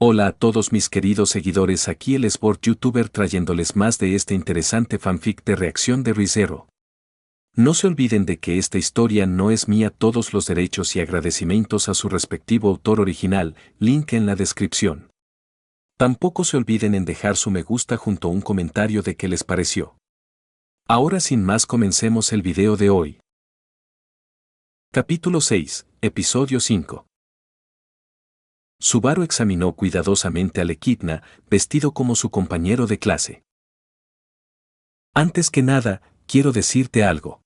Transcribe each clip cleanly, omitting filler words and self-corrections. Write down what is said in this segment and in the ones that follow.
Hola a todos mis queridos seguidores, aquí el Sport YouTuber trayéndoles más de este interesante fanfic de reacción de Re:Zero. No se olviden de que esta historia no es mía, todos los derechos y agradecimientos a su respectivo autor original, link en la descripción. Tampoco se olviden en dejar su me gusta junto a un comentario de qué les pareció. Ahora sin más comencemos el video de hoy. Capítulo 6, Episodio 5. Subaru examinó cuidadosamente al Echidna, vestido como su compañero de clase. Antes que nada, quiero decirte algo.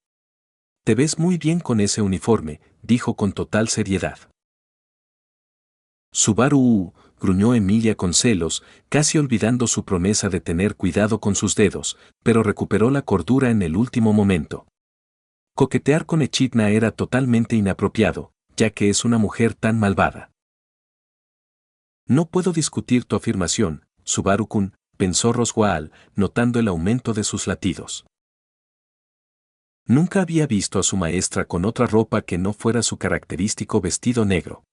Te ves muy bien con ese uniforme, dijo con total seriedad. Subaru, gruñó Emilia con celos, casi olvidando su promesa de tener cuidado con sus dedos, pero recuperó la cordura en el último momento. Coquetear con Echidna era totalmente inapropiado, ya que es una mujer tan malvada. No puedo discutir tu afirmación, Subaru-kun, pensó Roswaal, notando el aumento de sus latidos. Nunca había visto a su maestra con otra ropa que no fuera su característico vestido negro.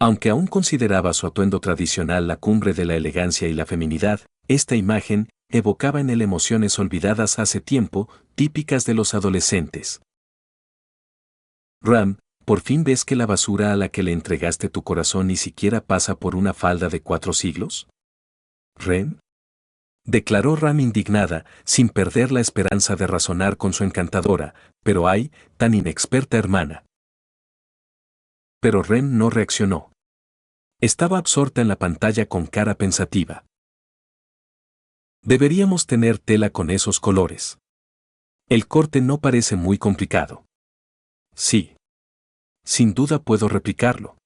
Aunque aún consideraba su atuendo tradicional la cumbre de la elegancia y la feminidad, esta imagen evocaba en él emociones olvidadas hace tiempo, típicas de los adolescentes. Ram, ¿por fin ves que la basura a la que le entregaste tu corazón ni siquiera pasa por una falda de 4 siglos? ¿Ren? Declaró Ram indignada, sin perder la esperanza de razonar con su encantadora, pero ay, tan inexperta hermana. Pero Ren no reaccionó. Estaba absorta en la pantalla con cara pensativa. Deberíamos tener tela con esos colores. El corte no parece muy complicado. Sí. Sin duda puedo replicarlo.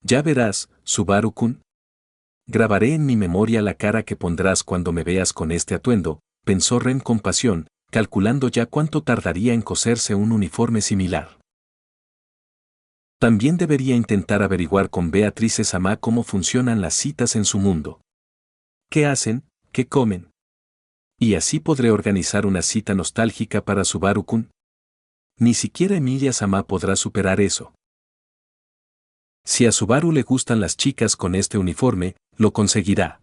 Ya verás, Subaru-kun. Grabaré en mi memoria la cara que pondrás cuando me veas con este atuendo, pensó Ren con pasión, calculando ya cuánto tardaría en coserse un uniforme similar. También debería intentar averiguar con Beatrice Sama cómo funcionan las citas en su mundo. ¿Qué hacen? ¿Qué comen? Y así podré organizar una cita nostálgica para Subaru-kun. Ni siquiera Emilia Sama podrá superar eso. Si a Subaru le gustan las chicas con este uniforme, lo conseguirá.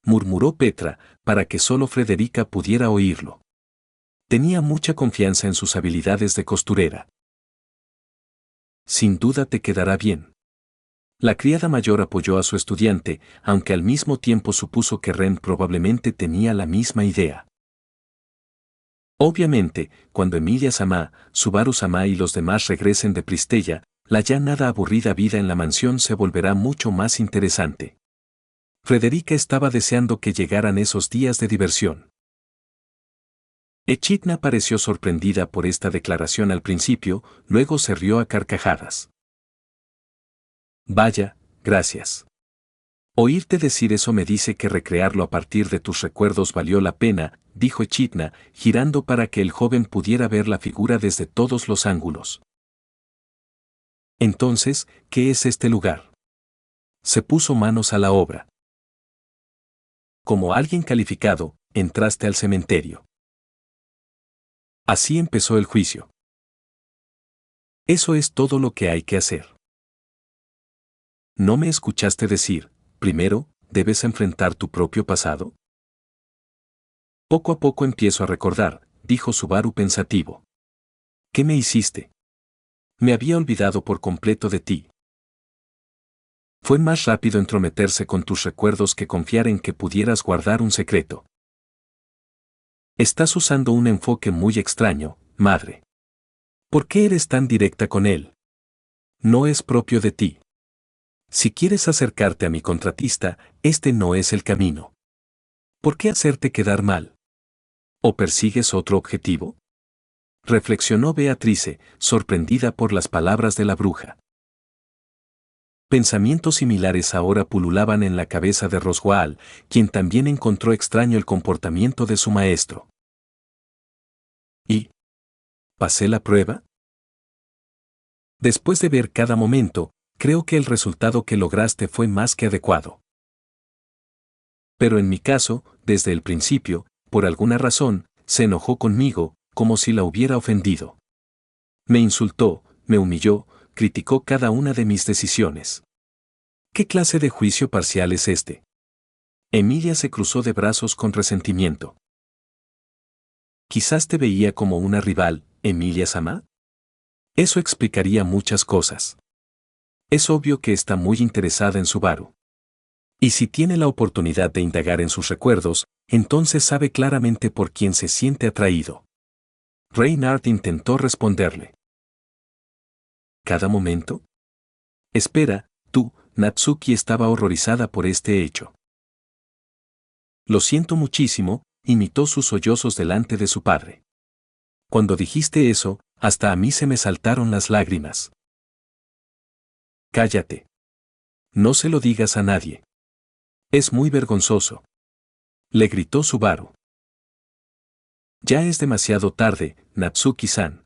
Murmuró Petra, para que solo Frederica pudiera oírlo. Tenía mucha confianza en sus habilidades de costurera. Sin duda te quedará bien. La criada mayor apoyó a su estudiante, aunque al mismo tiempo supuso que Ren probablemente tenía la misma idea. Obviamente, cuando Emilia Sama, Subaru Sama y los demás regresen de Pristella, la ya nada aburrida vida en la mansión se volverá mucho más interesante. Frederica estaba deseando que llegaran esos días de diversión. Echidna pareció sorprendida por esta declaración al principio, luego se rió a carcajadas. Vaya, gracias. Oírte decir eso me dice que recrearlo a partir de tus recuerdos valió la pena, dijo Echidna, girando para que el joven pudiera ver la figura desde todos los ángulos. Entonces, ¿qué es este lugar? Se puso manos a la obra. Como alguien calificado, entraste al cementerio. Así empezó el juicio. Eso es todo lo que hay que hacer. ¿No me escuchaste decir, primero, debes enfrentar tu propio pasado? Poco a poco empiezo a recordar, dijo Subaru pensativo. ¿Qué me hiciste? Me había olvidado por completo de ti. Fue más rápido entrometerse con tus recuerdos que confiar en que pudieras guardar un secreto. Estás usando un enfoque muy extraño, madre. ¿Por qué eres tan directa con él? No es propio de ti. Si quieres acercarte a mi contratista, este no es el camino. ¿Por qué hacerte quedar mal? ¿O persigues otro objetivo? Reflexionó Beatrice, sorprendida por las palabras de la bruja. Pensamientos similares ahora pululaban en la cabeza de Roswaal, quien también encontró extraño el comportamiento de su maestro. ¿Y? ¿Pasé la prueba? Después de ver cada momento, creo que el resultado que lograste fue más que adecuado. Pero en mi caso, desde el principio, por alguna razón, se enojó conmigo, como si la hubiera ofendido. Me insultó, me humilló, criticó cada una de mis decisiones. ¿Qué clase de juicio parcial es este? Emilia se cruzó de brazos con resentimiento. Quizás te veía como una rival, Emilia-sama. Eso explicaría muchas cosas. Es obvio que está muy interesada en Subaru. Y si tiene la oportunidad de indagar en sus recuerdos, entonces sabe claramente por quién se siente atraído. Reynard intentó responderle. ¿Cada momento? Espera, tú, Natsuki estaba horrorizada por este hecho. Lo siento muchísimo, imitó sus sollozos delante de su padre. Cuando dijiste eso, hasta a mí se me saltaron las lágrimas. Cállate. No se lo digas a nadie. Es muy vergonzoso. Le gritó Subaru. Ya es demasiado tarde, Natsuki-san.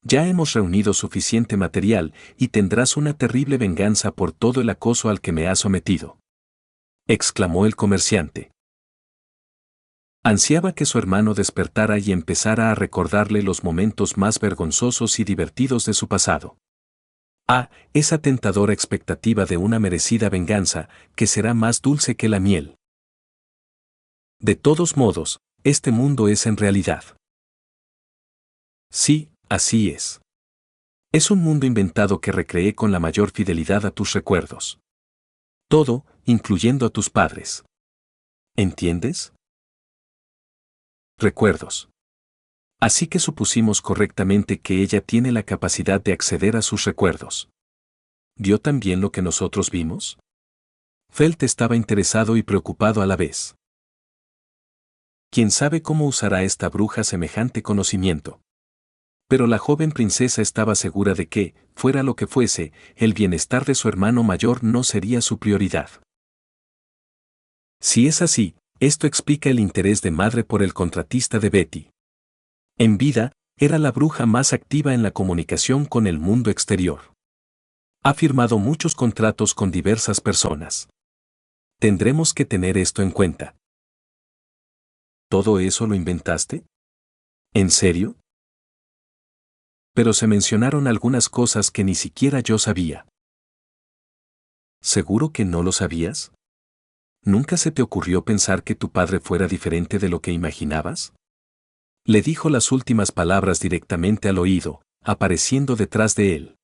Ya hemos reunido suficiente material y tendrás una terrible venganza por todo el acoso al que me has sometido. Exclamó el comerciante. Ansiaba que su hermano despertara y empezara a recordarle los momentos más vergonzosos y divertidos de su pasado. Esa tentadora expectativa de una merecida venganza, que será más dulce que la miel. De todos modos, este mundo es en realidad. Sí, así es. Es un mundo inventado que recreé con la mayor fidelidad a tus recuerdos. Todo, incluyendo a tus padres. ¿Entiendes? Recuerdos. Así que supusimos correctamente que ella tiene la capacidad de acceder a sus recuerdos. ¿Vio también lo que nosotros vimos? Felt estaba interesado y preocupado a la vez. ¿Quién sabe cómo usará esta bruja semejante conocimiento? Pero la joven princesa estaba segura de que, fuera lo que fuese, el bienestar de su hermano mayor no sería su prioridad. Si es así, esto explica el interés de madre por el contratista de Betty. En vida, era la bruja más activa en la comunicación con el mundo exterior. Ha firmado muchos contratos con diversas personas. Tendremos que tener esto en cuenta. ¿Todo eso lo inventaste? ¿En serio? Pero se mencionaron algunas cosas que ni siquiera yo sabía. ¿Seguro que no lo sabías? ¿Nunca se te ocurrió pensar que tu padre fuera diferente de lo que imaginabas? Le dijo las últimas palabras directamente al oído, apareciendo detrás de él.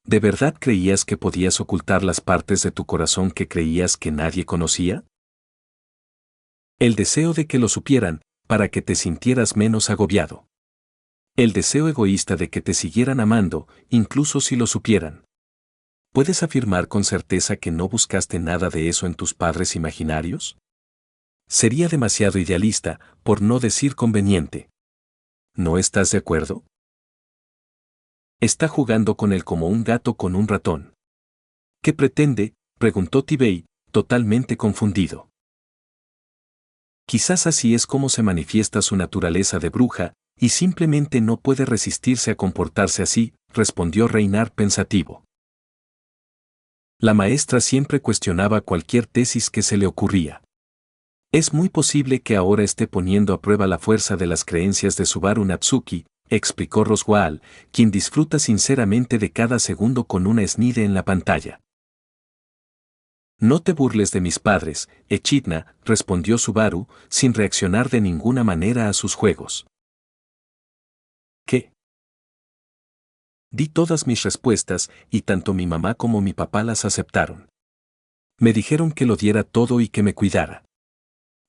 ¿De verdad creías que podías ocultar las partes de tu corazón que creías que nadie conocía? El deseo de que lo supieran, para que te sintieras menos agobiado. El deseo egoísta de que te siguieran amando, incluso si lo supieran. ¿Puedes afirmar con certeza que no buscaste nada de eso en tus padres imaginarios? Sería demasiado idealista, por no decir conveniente. ¿No estás de acuerdo? Está jugando con él como un gato con un ratón. ¿Qué pretende?, preguntó Tibey, totalmente confundido. Quizás así es como se manifiesta su naturaleza de bruja, y simplemente no puede resistirse a comportarse así, respondió Reynard pensativo. La maestra siempre cuestionaba cualquier tesis que se le ocurría. Es muy posible que ahora esté poniendo a prueba la fuerza de las creencias de Subaru Natsuki, explicó Roswaal, quien disfruta sinceramente de cada segundo con una Snide en la pantalla. No te burles de mis padres, Echidna, respondió Subaru, sin reaccionar de ninguna manera a sus juegos. ¿Qué? Di todas mis respuestas, y tanto mi mamá como mi papá las aceptaron. Me dijeron que lo diera todo y que me cuidara.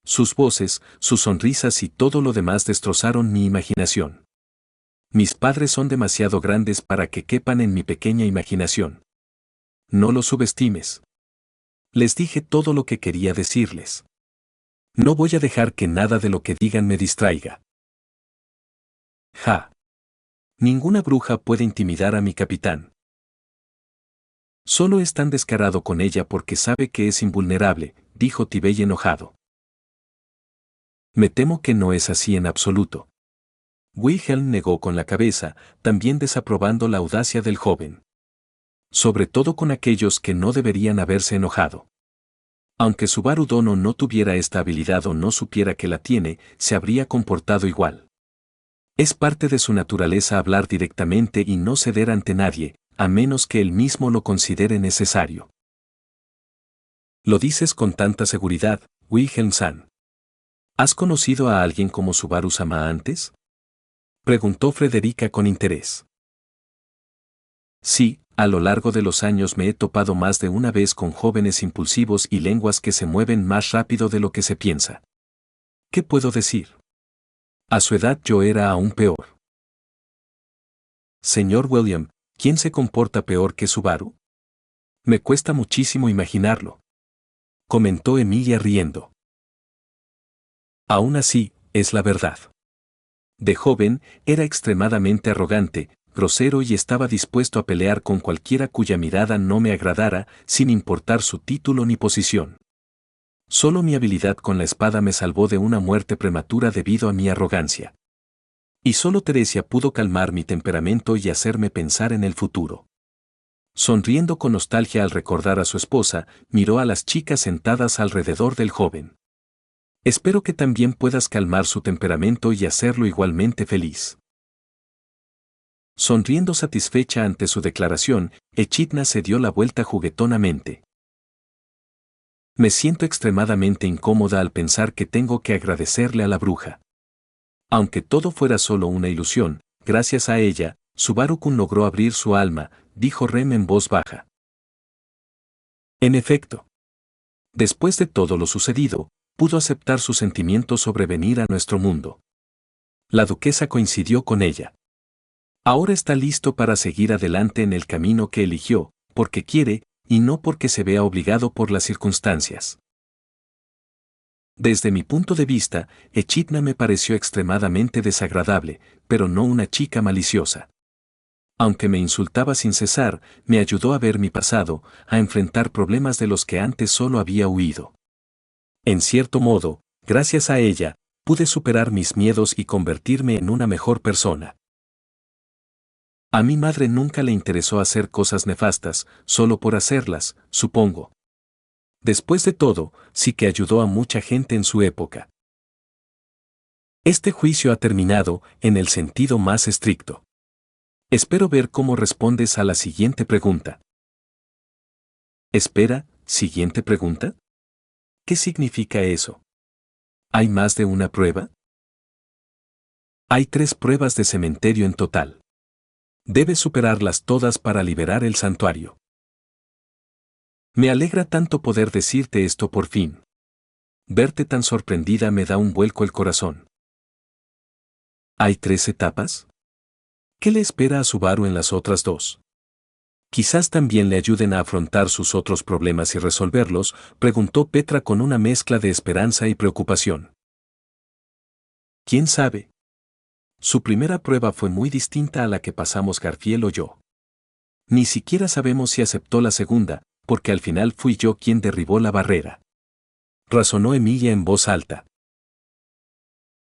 Sus voces, sus sonrisas y todo lo demás destrozaron mi imaginación. Mis padres son demasiado grandes para que quepan en mi pequeña imaginación. No los subestimes. Les dije todo lo que quería decirles. No voy a dejar que nada de lo que digan me distraiga. Ja. Ninguna bruja puede intimidar a mi capitán. Solo es tan descarado con ella porque sabe que es invulnerable, dijo Tibey enojado. Me temo que no es así en absoluto. Wilhelm negó con la cabeza, también desaprobando la audacia del joven. Sobre todo con aquellos que no deberían haberse enojado. Aunque Subaru Dono no tuviera esta habilidad o no supiera que la tiene, se habría comportado igual. Es parte de su naturaleza hablar directamente y no ceder ante nadie, a menos que él mismo lo considere necesario. Lo dices con tanta seguridad, Wilhelm-san. ¿Has conocido a alguien como Subaru-sama antes? Preguntó Frederica con interés. Sí, a lo largo de los años me he topado más de una vez con jóvenes impulsivos y lenguas que se mueven más rápido de lo que se piensa. ¿Qué puedo decir? A su edad yo era aún peor. Señor William, ¿quién se comporta peor que Subaru? Me cuesta muchísimo imaginarlo. Comentó Emilia riendo. Aún así, es la verdad. De joven, era extremadamente arrogante, grosero y estaba dispuesto a pelear con cualquiera cuya mirada no me agradara, sin importar su título ni posición. Solo mi habilidad con la espada me salvó de una muerte prematura debido a mi arrogancia. Y solo Teresia pudo calmar mi temperamento y hacerme pensar en el futuro. Sonriendo con nostalgia al recordar a su esposa, miró a las chicas sentadas alrededor del joven. Espero que también puedas calmar su temperamento y hacerlo igualmente feliz. Sonriendo satisfecha ante su declaración, Echidna se dio la vuelta juguetonamente. Me siento extremadamente incómoda al pensar que tengo que agradecerle a la bruja. Aunque todo fuera solo una ilusión, gracias a ella, Subaru-kun logró abrir su alma, dijo Rem en voz baja. En efecto. Después de todo lo sucedido, pudo aceptar sus sentimientos sobre venir a nuestro mundo. La duquesa coincidió con ella. Ahora está listo para seguir adelante en el camino que eligió, porque quiere, y no porque se vea obligado por las circunstancias. Desde mi punto de vista, Echidna me pareció extremadamente desagradable, pero no una chica maliciosa. Aunque me insultaba sin cesar, me ayudó a ver mi pasado, a enfrentar problemas de los que antes solo había huido. En cierto modo, gracias a ella, pude superar mis miedos y convertirme en una mejor persona. A mi madre nunca le interesó hacer cosas nefastas, solo por hacerlas, supongo. Después de todo, sí que ayudó a mucha gente en su época. Este juicio ha terminado, en el sentido más estricto. Espero ver cómo respondes a la siguiente pregunta. Espera, ¿siguiente pregunta? ¿Qué significa eso? ¿Hay más de una prueba? Hay 3 pruebas de cementerio en total. Debes superarlas todas para liberar el santuario. Me alegra tanto poder decirte esto por fin. Verte tan sorprendida me da un vuelco el corazón. ¿Hay 3 etapas? ¿Qué le espera a Subaru en las otras 2? Quizás también le ayuden a afrontar sus otros problemas y resolverlos, preguntó Petra con una mezcla de esperanza y preocupación. ¿Quién sabe? Su primera prueba fue muy distinta a la que pasamos Garfield o yo. Ni siquiera sabemos si aceptó la segunda, porque al final fui yo quien derribó la barrera. Razonó Emilia en voz alta.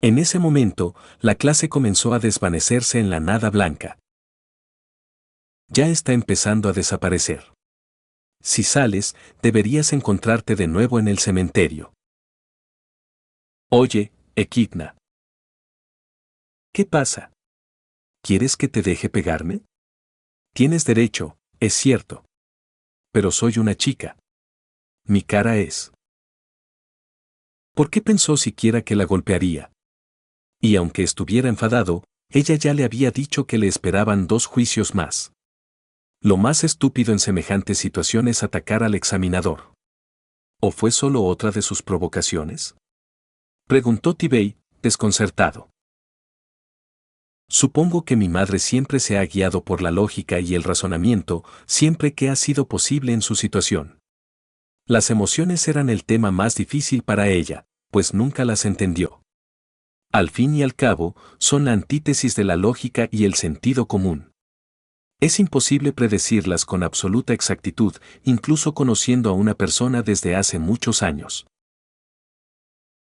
En ese momento, la clase comenzó a desvanecerse en la nada blanca. Ya está empezando a desaparecer. Si sales, deberías encontrarte de nuevo en el cementerio. Oye, Echidna. ¿Qué pasa? ¿Quieres que te deje pegarme? Tienes derecho, es cierto. Pero soy una chica. Mi cara es. ¿Por qué pensó siquiera que la golpearía? Y aunque estuviera enfadado, ella ya le había dicho que le esperaban 2 juicios más. Lo más estúpido en semejante situación es atacar al examinador. ¿O fue solo otra de sus provocaciones? Preguntó Tibey, desconcertado. Supongo que mi madre siempre se ha guiado por la lógica y el razonamiento, siempre que ha sido posible en su situación. Las emociones eran el tema más difícil para ella, pues nunca las entendió. Al fin y al cabo, son la antítesis de la lógica y el sentido común. Es imposible predecirlas con absoluta exactitud, incluso conociendo a una persona desde hace muchos años.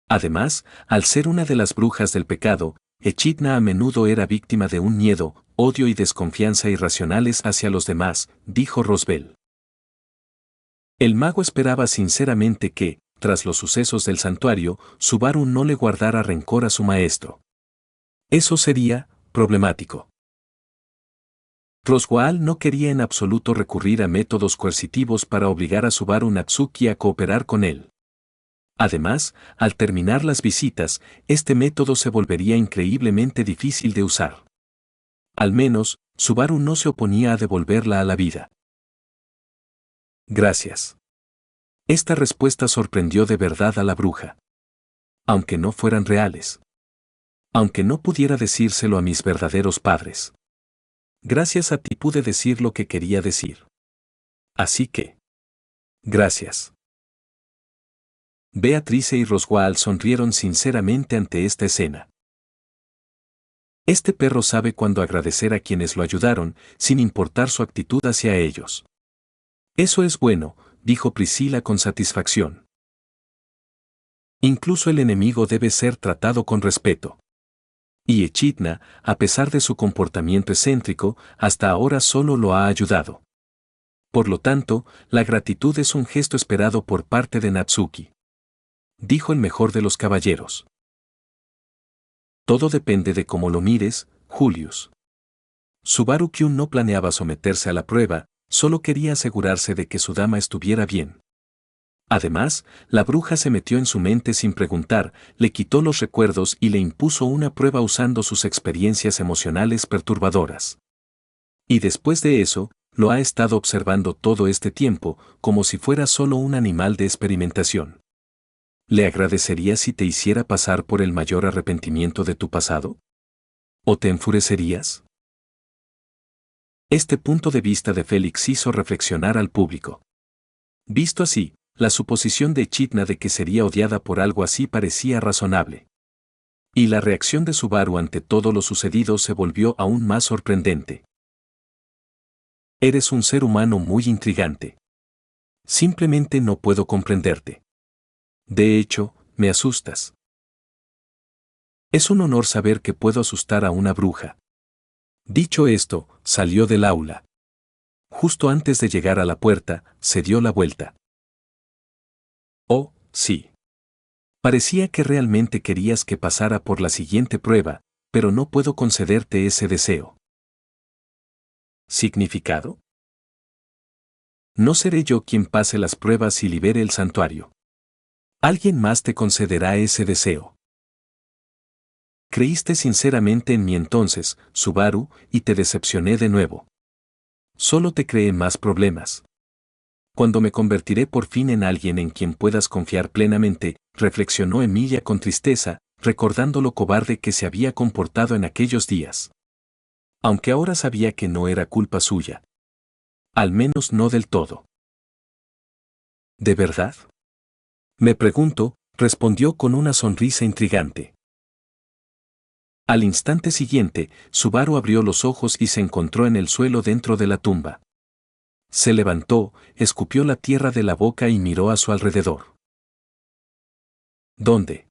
Además, al ser una de las brujas del pecado, Echidna a menudo era víctima de un miedo, odio y desconfianza irracionales hacia los demás, dijo Rosbel. El mago esperaba sinceramente que, tras los sucesos del santuario, Subaru no le guardara rencor a su maestro. Eso sería problemático. Roswaal no quería en absoluto recurrir a métodos coercitivos para obligar a Subaru Natsuki a cooperar con él. Además, al terminar las visitas, este método se volvería increíblemente difícil de usar. Al menos, Subaru no se oponía a devolverla a la vida. Gracias. Esta respuesta sorprendió de verdad a la bruja. Aunque no fueran reales. Aunque no pudiera decírselo a mis verdaderos padres. Gracias a ti pude decir lo que quería decir. Así que. Gracias. Beatrice y Roswaal sonrieron sinceramente ante esta escena. Este perro sabe cuándo agradecer a quienes lo ayudaron, sin importar su actitud hacia ellos. Eso es bueno, dijo Priscila con satisfacción. Incluso el enemigo debe ser tratado con respeto. Y Echidna, a pesar de su comportamiento excéntrico, hasta ahora solo lo ha ayudado. Por lo tanto, la gratitud es un gesto esperado por parte de Natsuki. Dijo el mejor de los caballeros. Todo depende de cómo lo mires, Julius. Subaru Kyun no planeaba someterse a la prueba, solo quería asegurarse de que su dama estuviera bien. Además, la bruja se metió en su mente sin preguntar, le quitó los recuerdos y le impuso una prueba usando sus experiencias emocionales perturbadoras. Y después de eso, lo ha estado observando todo este tiempo, como si fuera solo un animal de experimentación. ¿Le agradecerías si te hiciera pasar por el mayor arrepentimiento de tu pasado? ¿O te enfurecerías? Este punto de vista de Félix hizo reflexionar al público. Visto así, la suposición de Echidna de que sería odiada por algo así parecía razonable. Y la reacción de Subaru ante todo lo sucedido se volvió aún más sorprendente. Eres un ser humano muy intrigante. Simplemente no puedo comprenderte. De hecho, me asustas. Es un honor saber que puedo asustar a una bruja. Dicho esto, salió del aula. Justo antes de llegar a la puerta, se dio la vuelta. Oh, sí. Parecía que realmente querías que pasara por la siguiente prueba, pero no puedo concederte ese deseo. ¿Significado? No seré yo quien pase las pruebas y libere el santuario. Alguien más te concederá ese deseo. Creíste sinceramente en mí entonces, Subaru, y te decepcioné de nuevo. Solo te creé más problemas. Cuando me convertiré por fin en alguien en quien puedas confiar plenamente, reflexionó Emilia con tristeza, recordando lo cobarde que se había comportado en aquellos días. Aunque ahora sabía que no era culpa suya. Al menos no del todo. ¿De verdad? Me pregunto, respondió con una sonrisa intrigante. Al instante siguiente, Subaru abrió los ojos y se encontró en el suelo dentro de la tumba. Se levantó, escupió la tierra de la boca y miró a su alrededor. ¿Dónde?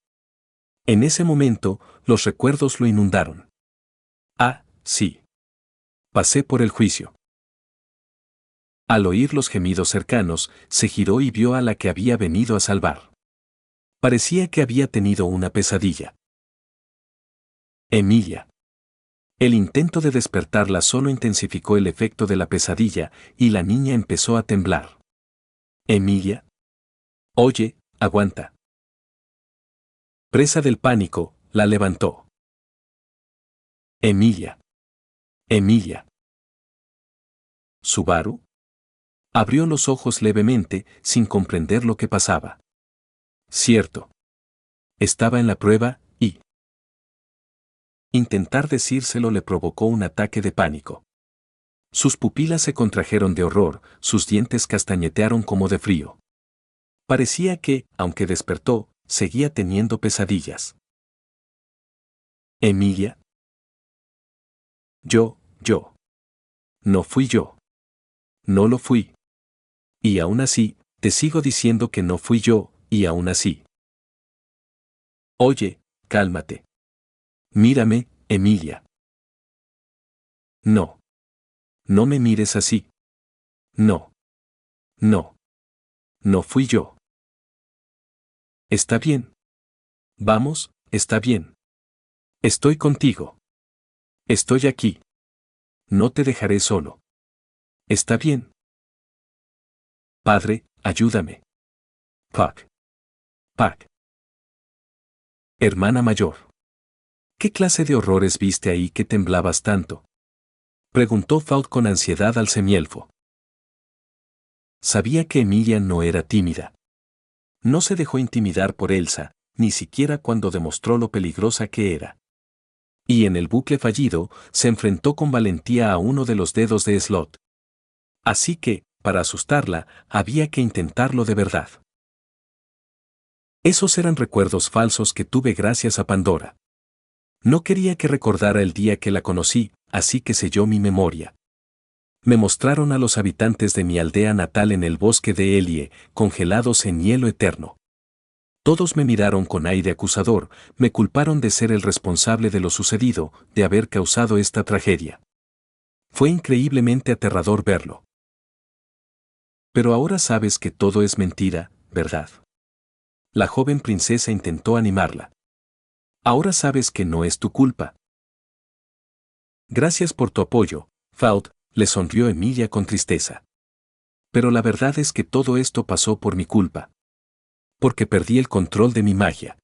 En ese momento, los recuerdos lo inundaron. Ah, sí. Pasé por el juicio. Al oír los gemidos cercanos, se giró y vio a la que había venido a salvar. Parecía que había tenido una pesadilla. Emilia. El intento de despertarla solo intensificó el efecto de la pesadilla, y la niña empezó a temblar. Emilia. Oye, aguanta. Presa del pánico, la levantó. Emilia. Emilia. ¿Subaru? Abrió los ojos levemente, sin comprender lo que pasaba. Cierto. Estaba en la prueba, y... Intentar decírselo le provocó un ataque de pánico. Sus pupilas se contrajeron de horror, sus dientes castañetearon como de frío. Parecía que, aunque despertó, seguía teniendo pesadillas. ¿Emilia? Yo. No fui yo. No lo fui. Y aún así, te sigo diciendo que no fui yo, y aún así. Oye, cálmate. Mírame, Emilia. No. No me mires así. No. No. No fui yo. Está bien. Vamos, está bien. Estoy contigo. Estoy aquí. No te dejaré solo. ¿Está bien? Padre, ayúdame. Puck. Puck. Hermana mayor. ¿Qué clase de horrores viste ahí que temblabas tanto? Preguntó Faust con ansiedad al semielfo. Sabía que Emilia no era tímida. No se dejó intimidar por Elsa, ni siquiera cuando demostró lo peligrosa que era. Y en el bucle fallido, se enfrentó con valentía a uno de los dedos de Slot. Así que, para asustarla, había que intentarlo de verdad. Esos eran recuerdos falsos que tuve gracias a Pandora. No quería que recordara el día que la conocí, así que selló mi memoria. Me mostraron a los habitantes de mi aldea natal en el bosque de Elie, congelados en hielo eterno. Todos me miraron con aire acusador, me culparon de ser el responsable de lo sucedido, de haber causado esta tragedia. Fue increíblemente aterrador verlo. Pero ahora sabes que todo es mentira, ¿verdad? La joven princesa intentó animarla. Ahora sabes que no es tu culpa. Gracias por tu apoyo, Faust, le sonrió Emilia con tristeza. Pero la verdad es que todo esto pasó por mi culpa. Porque perdí el control de mi magia.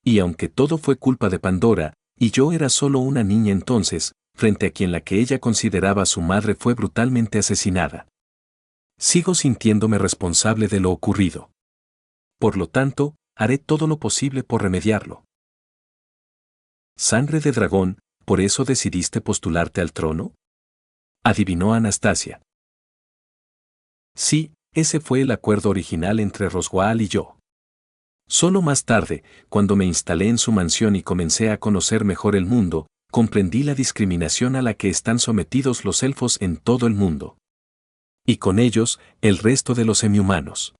Y aunque todo fue culpa de Pandora, y yo era solo una niña entonces, frente a quien la que ella consideraba su madre fue brutalmente asesinada. Sigo sintiéndome responsable de lo ocurrido. Por lo tanto, haré todo lo posible por remediarlo. ¿Sangre de dragón, por eso decidiste postularte al trono? Adivinó Anastasia. Sí, ese fue el acuerdo original entre Roswaal y yo. Solo más tarde, cuando me instalé en su mansión y comencé a conocer mejor el mundo, comprendí la discriminación a la que están sometidos los elfos en todo el mundo. Y con ellos, el resto de los semihumanos.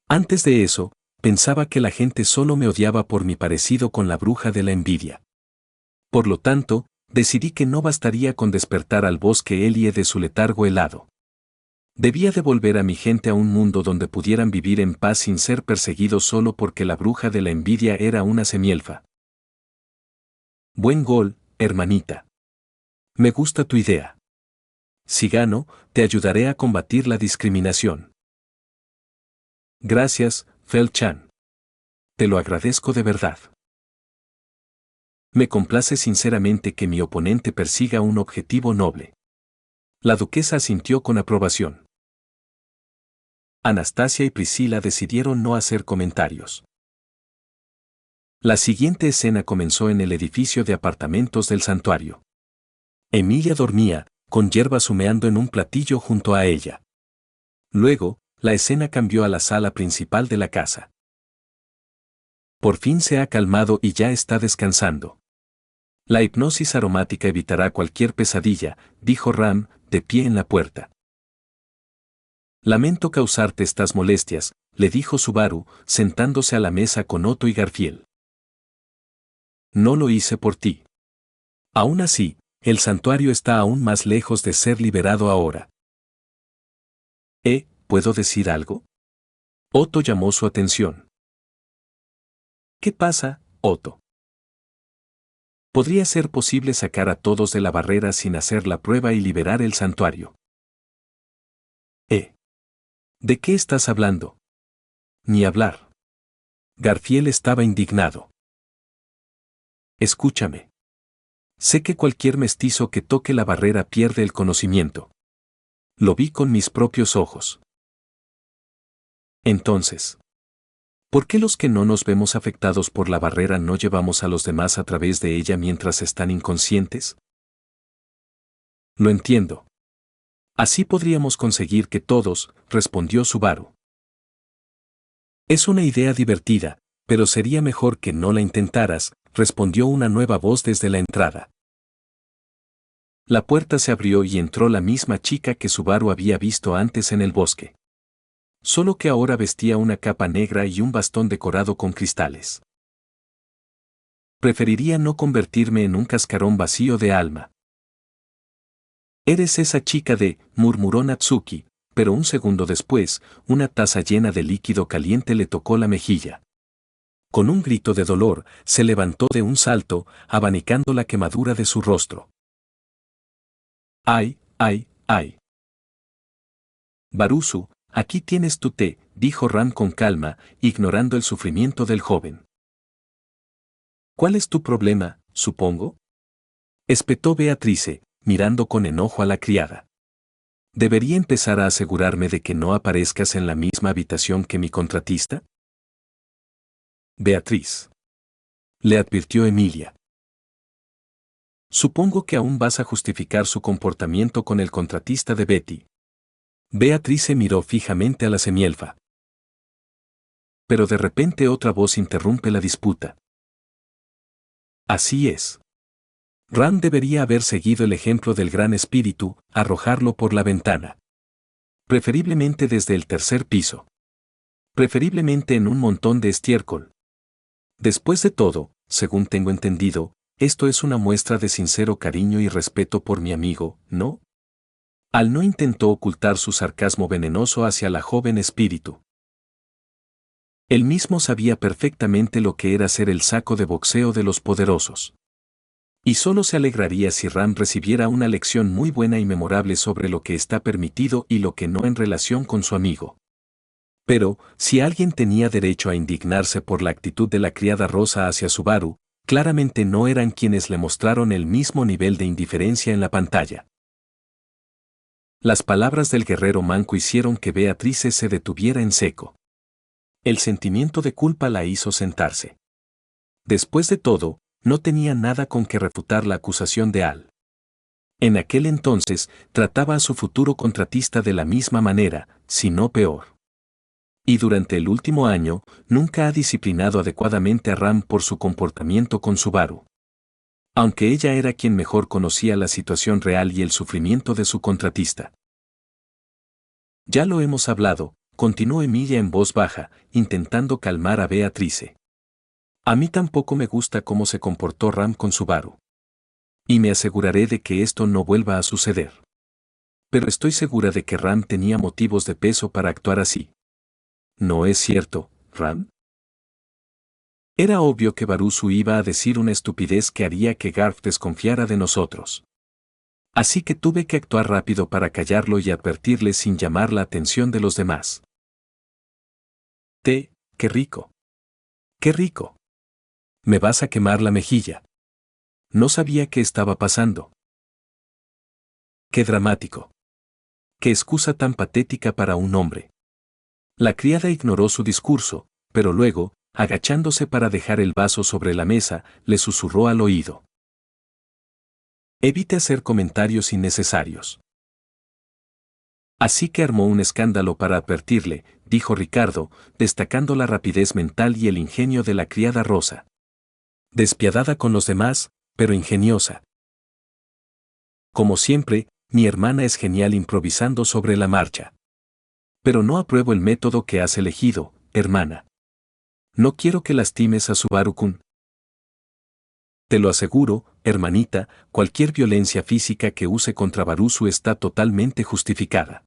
Antes de eso, pensaba que la gente solo me odiaba por mi parecido con la bruja de la envidia. Por lo tanto, decidí que no bastaría con despertar al bosque Elie de su letargo helado. Debía devolver a mi gente a un mundo donde pudieran vivir en paz sin ser perseguidos solo porque la bruja de la envidia era una semielfa. Buen gol, hermanita. Me gusta tu idea. Si gano, te ayudaré a combatir la discriminación. Gracias, Fel-chan. Te lo agradezco de verdad. Me complace sinceramente que mi oponente persiga un objetivo noble. La duquesa asintió con aprobación. Anastasia y Priscila decidieron no hacer comentarios. La siguiente escena comenzó en el edificio de apartamentos del santuario. Emilia dormía, con hierbas humeando en un platillo junto a ella. Luego, la escena cambió a la sala principal de la casa. Por fin se ha calmado y ya está descansando. La hipnosis aromática evitará cualquier pesadilla, dijo Ram, de pie en la puerta. Lamento causarte estas molestias, le dijo Subaru, sentándose a la mesa con Otto y Garfiel. No lo hice por ti. Aún así, el santuario está aún más lejos de ser liberado ahora. ¿Puedo decir algo? Otto llamó su atención. ¿Qué pasa, Otto? Podría ser posible sacar a todos de la barrera sin hacer la prueba y liberar el santuario. ¿De qué estás hablando? Ni hablar. Garfiel estaba indignado. Escúchame. Sé que cualquier mestizo que toque la barrera pierde el conocimiento. Lo vi con mis propios ojos. Entonces, ¿por qué los que no nos vemos afectados por la barrera no llevamos a los demás a través de ella mientras están inconscientes? Lo entiendo. Así podríamos conseguir que todos, respondió Subaru. Es una idea divertida, pero sería mejor que no la intentaras, respondió una nueva voz desde la entrada. La puerta se abrió y entró la misma chica que Subaru había visto antes en el bosque. Solo que ahora vestía una capa negra y un bastón decorado con cristales. Preferiría no convertirme en un cascarón vacío de alma. Eres esa chica murmuró Natsuki, pero un segundo después, una taza llena de líquido caliente le tocó la mejilla. Con un grito de dolor, se levantó de un salto, abanicando la quemadura de su rostro. Ay, ay, ay. Barusu, aquí tienes tu té, dijo Ram con calma, ignorando el sufrimiento del joven. ¿Cuál es tu problema, supongo? Espetó Beatrice, mirando con enojo a la criada. ¿Debería empezar a asegurarme de que no aparezcas en la misma habitación que mi contratista? Beatriz. Le advirtió Emilia. Supongo que aún vas a justificar su comportamiento con el contratista de Betty. Beatrice miró fijamente a la semielfa. Pero de repente otra voz interrumpe la disputa. Así es. Ram debería haber seguido el ejemplo del gran espíritu, arrojarlo por la ventana. Preferiblemente desde el tercer piso. Preferiblemente en un montón de estiércol. Después de todo, según tengo entendido, esto es una muestra de sincero cariño y respeto por mi amigo, ¿no? Al no intentó ocultar su sarcasmo venenoso hacia la joven espíritu. Él mismo sabía perfectamente lo que era ser el saco de boxeo de los poderosos. Y solo se alegraría si Ram recibiera una lección muy buena y memorable sobre lo que está permitido y lo que no en relación con su amigo. Pero, si alguien tenía derecho a indignarse por la actitud de la criada Rosa hacia Subaru, claramente no eran quienes le mostraron el mismo nivel de indiferencia en la pantalla. Las palabras del guerrero manco hicieron que Beatrice se detuviera en seco. El sentimiento de culpa la hizo sentarse. Después de todo, no tenía nada con que refutar la acusación de Al. En aquel entonces, trataba a su futuro contratista de la misma manera, si no peor. Y durante el último año, nunca ha disciplinado adecuadamente a Ram por su comportamiento con Subaru. Aunque ella era quien mejor conocía la situación real y el sufrimiento de su contratista. Ya lo hemos hablado, continuó Emilia en voz baja, intentando calmar a Beatrice. A mí tampoco me gusta cómo se comportó Ram con Subaru. Y me aseguraré de que esto no vuelva a suceder. Pero estoy segura de que Ram tenía motivos de peso para actuar así. ¿No es cierto, Ram? Era obvio que Barusu iba a decir una estupidez que haría que Garf desconfiara de nosotros. Así que tuve que actuar rápido para callarlo y advertirle sin llamar la atención de los demás. Qué rico. Qué rico. Me vas a quemar la mejilla. No sabía qué estaba pasando. Qué dramático. Qué excusa tan patética para un hombre. La criada ignoró su discurso, pero luego, agachándose para dejar el vaso sobre la mesa, le susurró al oído. Evite hacer comentarios innecesarios. Así que armó un escándalo para advertirle, dijo Ricardo, destacando la rapidez mental y el ingenio de la criada Rosa. Despiadada con los demás, pero ingeniosa. Como siempre, mi hermana es genial improvisando sobre la marcha. Pero no apruebo el método que has elegido, hermana. No quiero que lastimes a Subaru-kun. Te lo aseguro, hermanita, cualquier violencia física que use contra Barusu está totalmente justificada.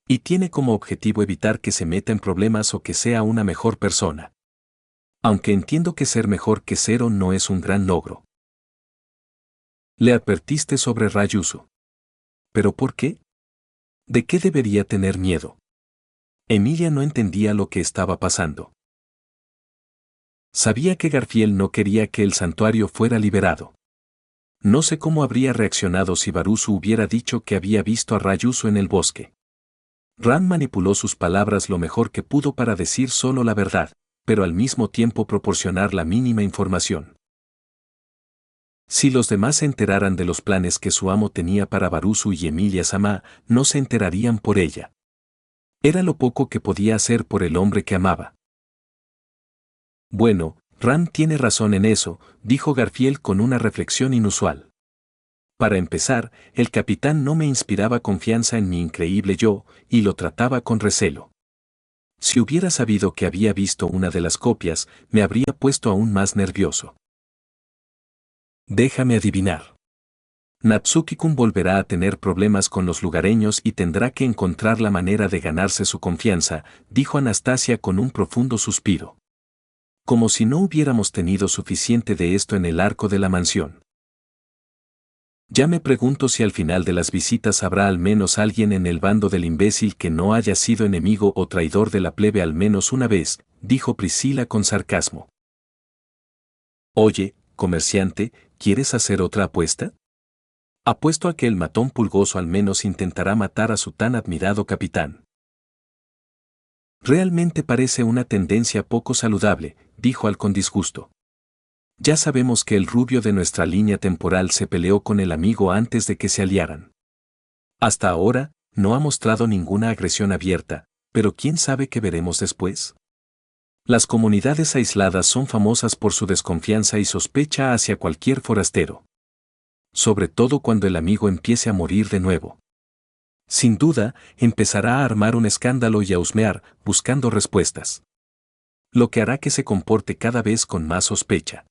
Y tiene como objetivo evitar que se meta en problemas o que sea una mejor persona. Aunque entiendo que ser mejor que Zero no es un gran logro. Le advertiste sobre Ryusu. ¿Pero por qué? ¿De qué debería tener miedo? Emilia no entendía lo que estaba pasando. Sabía que Garfield no quería que el santuario fuera liberado. No sé cómo habría reaccionado si Barusu hubiera dicho que había visto a Ryusu en el bosque. Ram manipuló sus palabras lo mejor que pudo para decir solo la verdad, pero al mismo tiempo proporcionar la mínima información. Si los demás se enteraran de los planes que su amo tenía para Barusu y Emilia-sama, no se enterarían por ella. Era lo poco que podía hacer por el hombre que amaba. Bueno, Ram tiene razón en eso, dijo Garfield con una reflexión inusual. Para empezar, el capitán no me inspiraba confianza en mi increíble yo, y lo trataba con recelo. Si hubiera sabido que había visto una de las copias, me habría puesto aún más nervioso. Déjame adivinar. Natsuki-kun volverá a tener problemas con los lugareños y tendrá que encontrar la manera de ganarse su confianza, dijo Anastasia con un profundo suspiro. Como si no hubiéramos tenido suficiente de esto en el arco de la mansión. Ya me pregunto si al final de las visitas habrá al menos alguien en el bando del imbécil que no haya sido enemigo o traidor de la plebe al menos una vez, dijo Priscila con sarcasmo. Oye, comerciante, ¿quieres hacer otra apuesta? Apuesto a que el matón pulgoso al menos intentará matar a su tan admirado capitán. Realmente parece una tendencia poco saludable, dijo Al con disgusto. Ya sabemos que el rubio de nuestra línea temporal se peleó con el amigo antes de que se aliaran. Hasta ahora, no ha mostrado ninguna agresión abierta, pero ¿quién sabe qué veremos después? Las comunidades aisladas son famosas por su desconfianza y sospecha hacia cualquier forastero. Sobre todo cuando el amigo empiece a morir de nuevo. Sin duda, empezará a armar un escándalo y a husmear, buscando respuestas. Lo que hará que se comporte cada vez con más sospecha.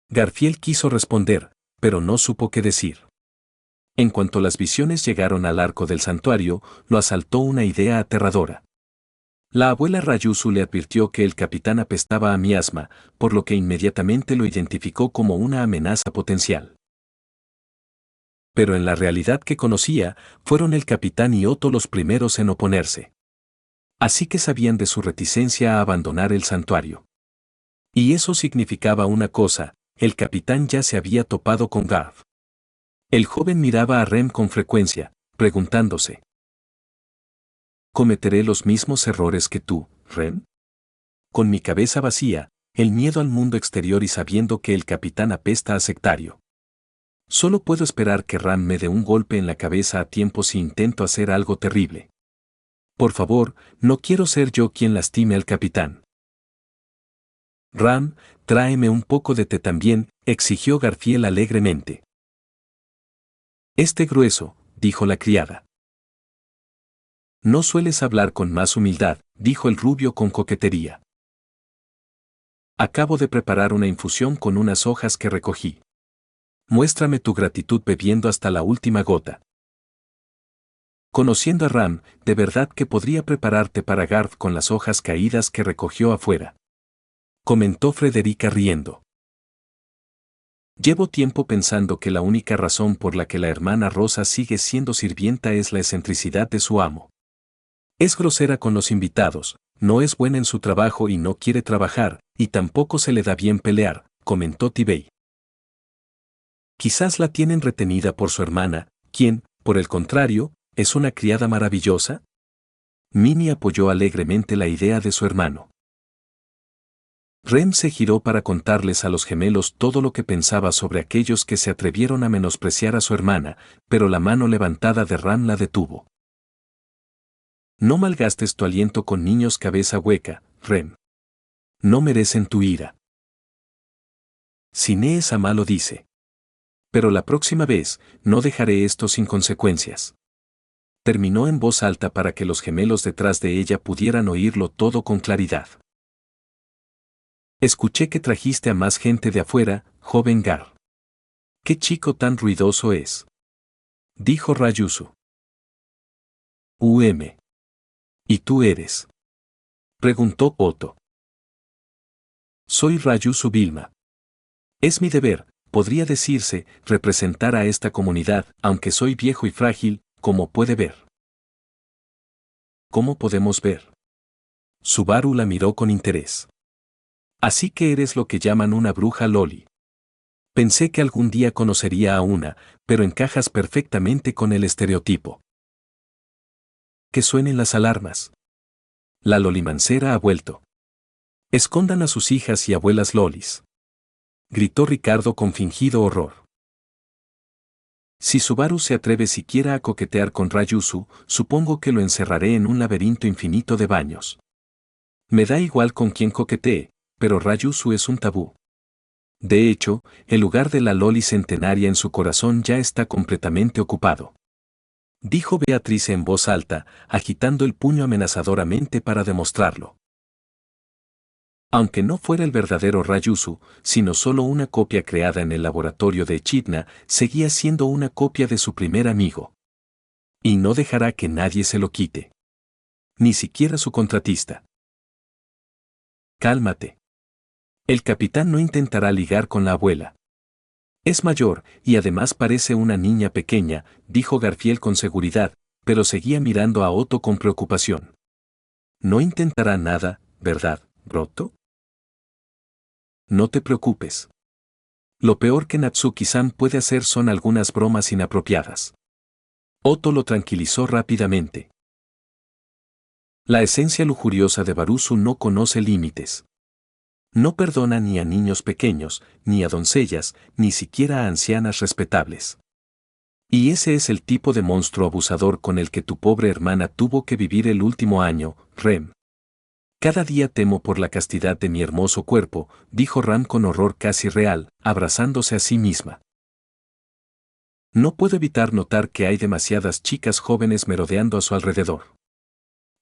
Garfield quiso responder, pero no supo qué decir. En cuanto las visiones llegaron al arco del santuario, lo asaltó una idea aterradora. La abuela Rayusu le advirtió que el capitán apestaba a miasma, por lo que inmediatamente lo identificó como una amenaza potencial. Pero en la realidad que conocía, fueron el capitán y Otto los primeros en oponerse. Así que sabían de su reticencia a abandonar el santuario. Y eso significaba una cosa, el capitán ya se había topado con Garth. El joven miraba a Rem con frecuencia, preguntándose: ¿cometeré los mismos errores que tú, Rem? Con mi cabeza vacía, el miedo al mundo exterior y sabiendo que el capitán apesta a sectario. Solo puedo esperar que Ram me dé un golpe en la cabeza a tiempo si intento hacer algo terrible. Por favor, no quiero ser yo quien lastime al capitán. Ram, tráeme un poco de té también, exigió Garfield alegremente. Este grueso, dijo la criada. No sueles hablar con más humildad, dijo el rubio con coquetería. Acabo de preparar una infusión con unas hojas que recogí. Muéstrame tu gratitud bebiendo hasta la última gota. Conociendo a Ram, de verdad que podría prepararte para Garth con las hojas caídas que recogió afuera. Comentó Frederica riendo. Llevo tiempo pensando que la única razón por la que la hermana Rosa sigue siendo sirvienta es la excentricidad de su amo. Es grosera con los invitados, no es buena en su trabajo y no quiere trabajar, y tampoco se le da bien pelear, comentó Tibey. Quizás la tienen retenida por su hermana, quien, por el contrario, es una criada maravillosa. Minnie apoyó alegremente la idea de su hermano. Rem se giró para contarles a los gemelos todo lo que pensaba sobre aquellos que se atrevieron a menospreciar a su hermana, pero la mano levantada de Ram la detuvo. No malgastes tu aliento con niños cabeza hueca, Rem. No merecen tu ira. Siné-Sama lo dice. Pero la próxima vez, no dejaré esto sin consecuencias. Terminó en voz alta para que los gemelos detrás de ella pudieran oírlo todo con claridad. Escuché que trajiste a más gente de afuera, joven Gar. ¿Qué chico tan ruidoso es? Dijo Rayusu. ¿Y tú eres? Preguntó Otto. Soy Rayusu Vilma. Es mi deber, podría decirse, representar a esta comunidad, aunque soy viejo y frágil, como puede ver. ¿Cómo podemos ver? Subaru la miró con interés. Así que eres lo que llaman una bruja loli. Pensé que algún día conocería a una, pero encajas perfectamente con el estereotipo. Que suenen las alarmas. La lolimancera ha vuelto. Escondan a sus hijas y abuelas lolis. Gritó Ricardo con fingido horror. Si Subaru se atreve siquiera a coquetear con Rayusu, supongo que lo encerraré en un laberinto infinito de baños. Me da igual con quién coquetee, pero Rayusu es un tabú. De hecho, el lugar de la Loli centenaria en su corazón ya está completamente ocupado. Dijo Beatriz en voz alta, agitando el puño amenazadoramente para demostrarlo. Aunque no fuera el verdadero Rayusu, sino solo una copia creada en el laboratorio de Echidna, seguía siendo una copia de su primer amigo. Y no dejará que nadie se lo quite. Ni siquiera su contratista. Cálmate. El capitán no intentará ligar con la abuela. Es mayor, y además parece una niña pequeña, dijo Garfield con seguridad, pero seguía mirando a Otto con preocupación. No intentará nada, ¿verdad, Otto? No te preocupes. Lo peor que Natsuki-san puede hacer son algunas bromas inapropiadas. Otto lo tranquilizó rápidamente. La esencia lujuriosa de Barusu no conoce límites. No perdona ni a niños pequeños, ni a doncellas, ni siquiera a ancianas respetables. Y ese es el tipo de monstruo abusador con el que tu pobre hermana tuvo que vivir el último año, Rem. Cada día temo por la castidad de mi hermoso cuerpo, dijo Ram con horror casi real, abrazándose a sí misma. No puedo evitar notar que hay demasiadas chicas jóvenes merodeando a su alrededor.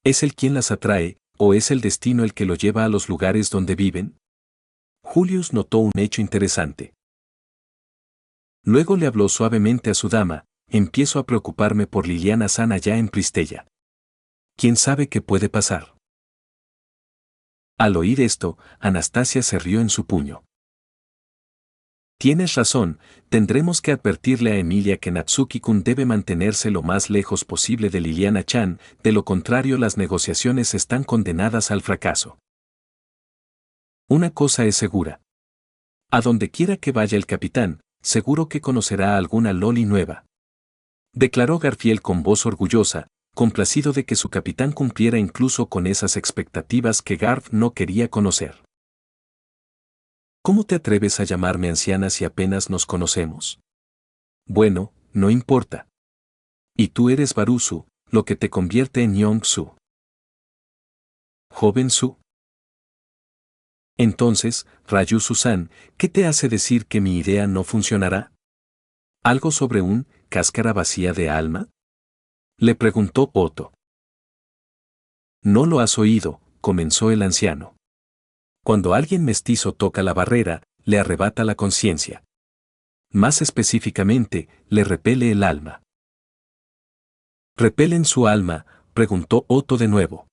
¿Es él quien las atrae, o es el destino el que lo lleva a los lugares donde viven? Julius notó un hecho interesante. Luego le habló suavemente a su dama: empiezo a preocuparme por Liliana-san allá en Pristella. ¿Quién sabe qué puede pasar? Al oír esto, Anastasia se rió en su puño. Tienes razón, tendremos que advertirle a Emilia que Natsuki-kun debe mantenerse lo más lejos posible de Liliana-chan, de lo contrario las negociaciones están condenadas al fracaso. Una cosa es segura. A donde quiera que vaya el capitán, seguro que conocerá a alguna loli nueva. Declaró Garfield con voz orgullosa, complacido de que su capitán cumpliera incluso con esas expectativas que Garf no quería conocer. ¿Cómo te atreves a llamarme anciana si apenas nos conocemos? Bueno, no importa. Y tú eres Barusu, lo que te convierte en Yong-su. ¿Joven Su? Entonces, Ryu-san, ¿qué te hace decir que mi idea no funcionará? ¿Algo sobre un cáscara vacía de alma? Le preguntó Otto. No lo has oído, comenzó el anciano. Cuando alguien mestizo toca la barrera, le arrebata la conciencia. Más específicamente, le repele el alma. ¿Repelen su alma?, preguntó Otto de nuevo.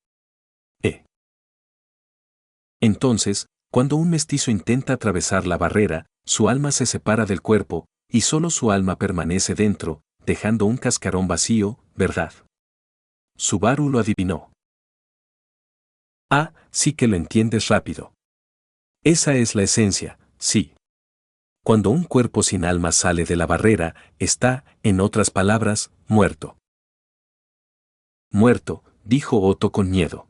Entonces, cuando un mestizo intenta atravesar la barrera, su alma se separa del cuerpo, y solo su alma permanece dentro, dejando un cascarón vacío, ¿verdad? Subaru lo adivinó. Ah, sí que lo entiendes rápido. Esa es la esencia, sí. Cuando un cuerpo sin alma sale de la barrera, está, en otras palabras, muerto. Muerto, dijo Otto con miedo.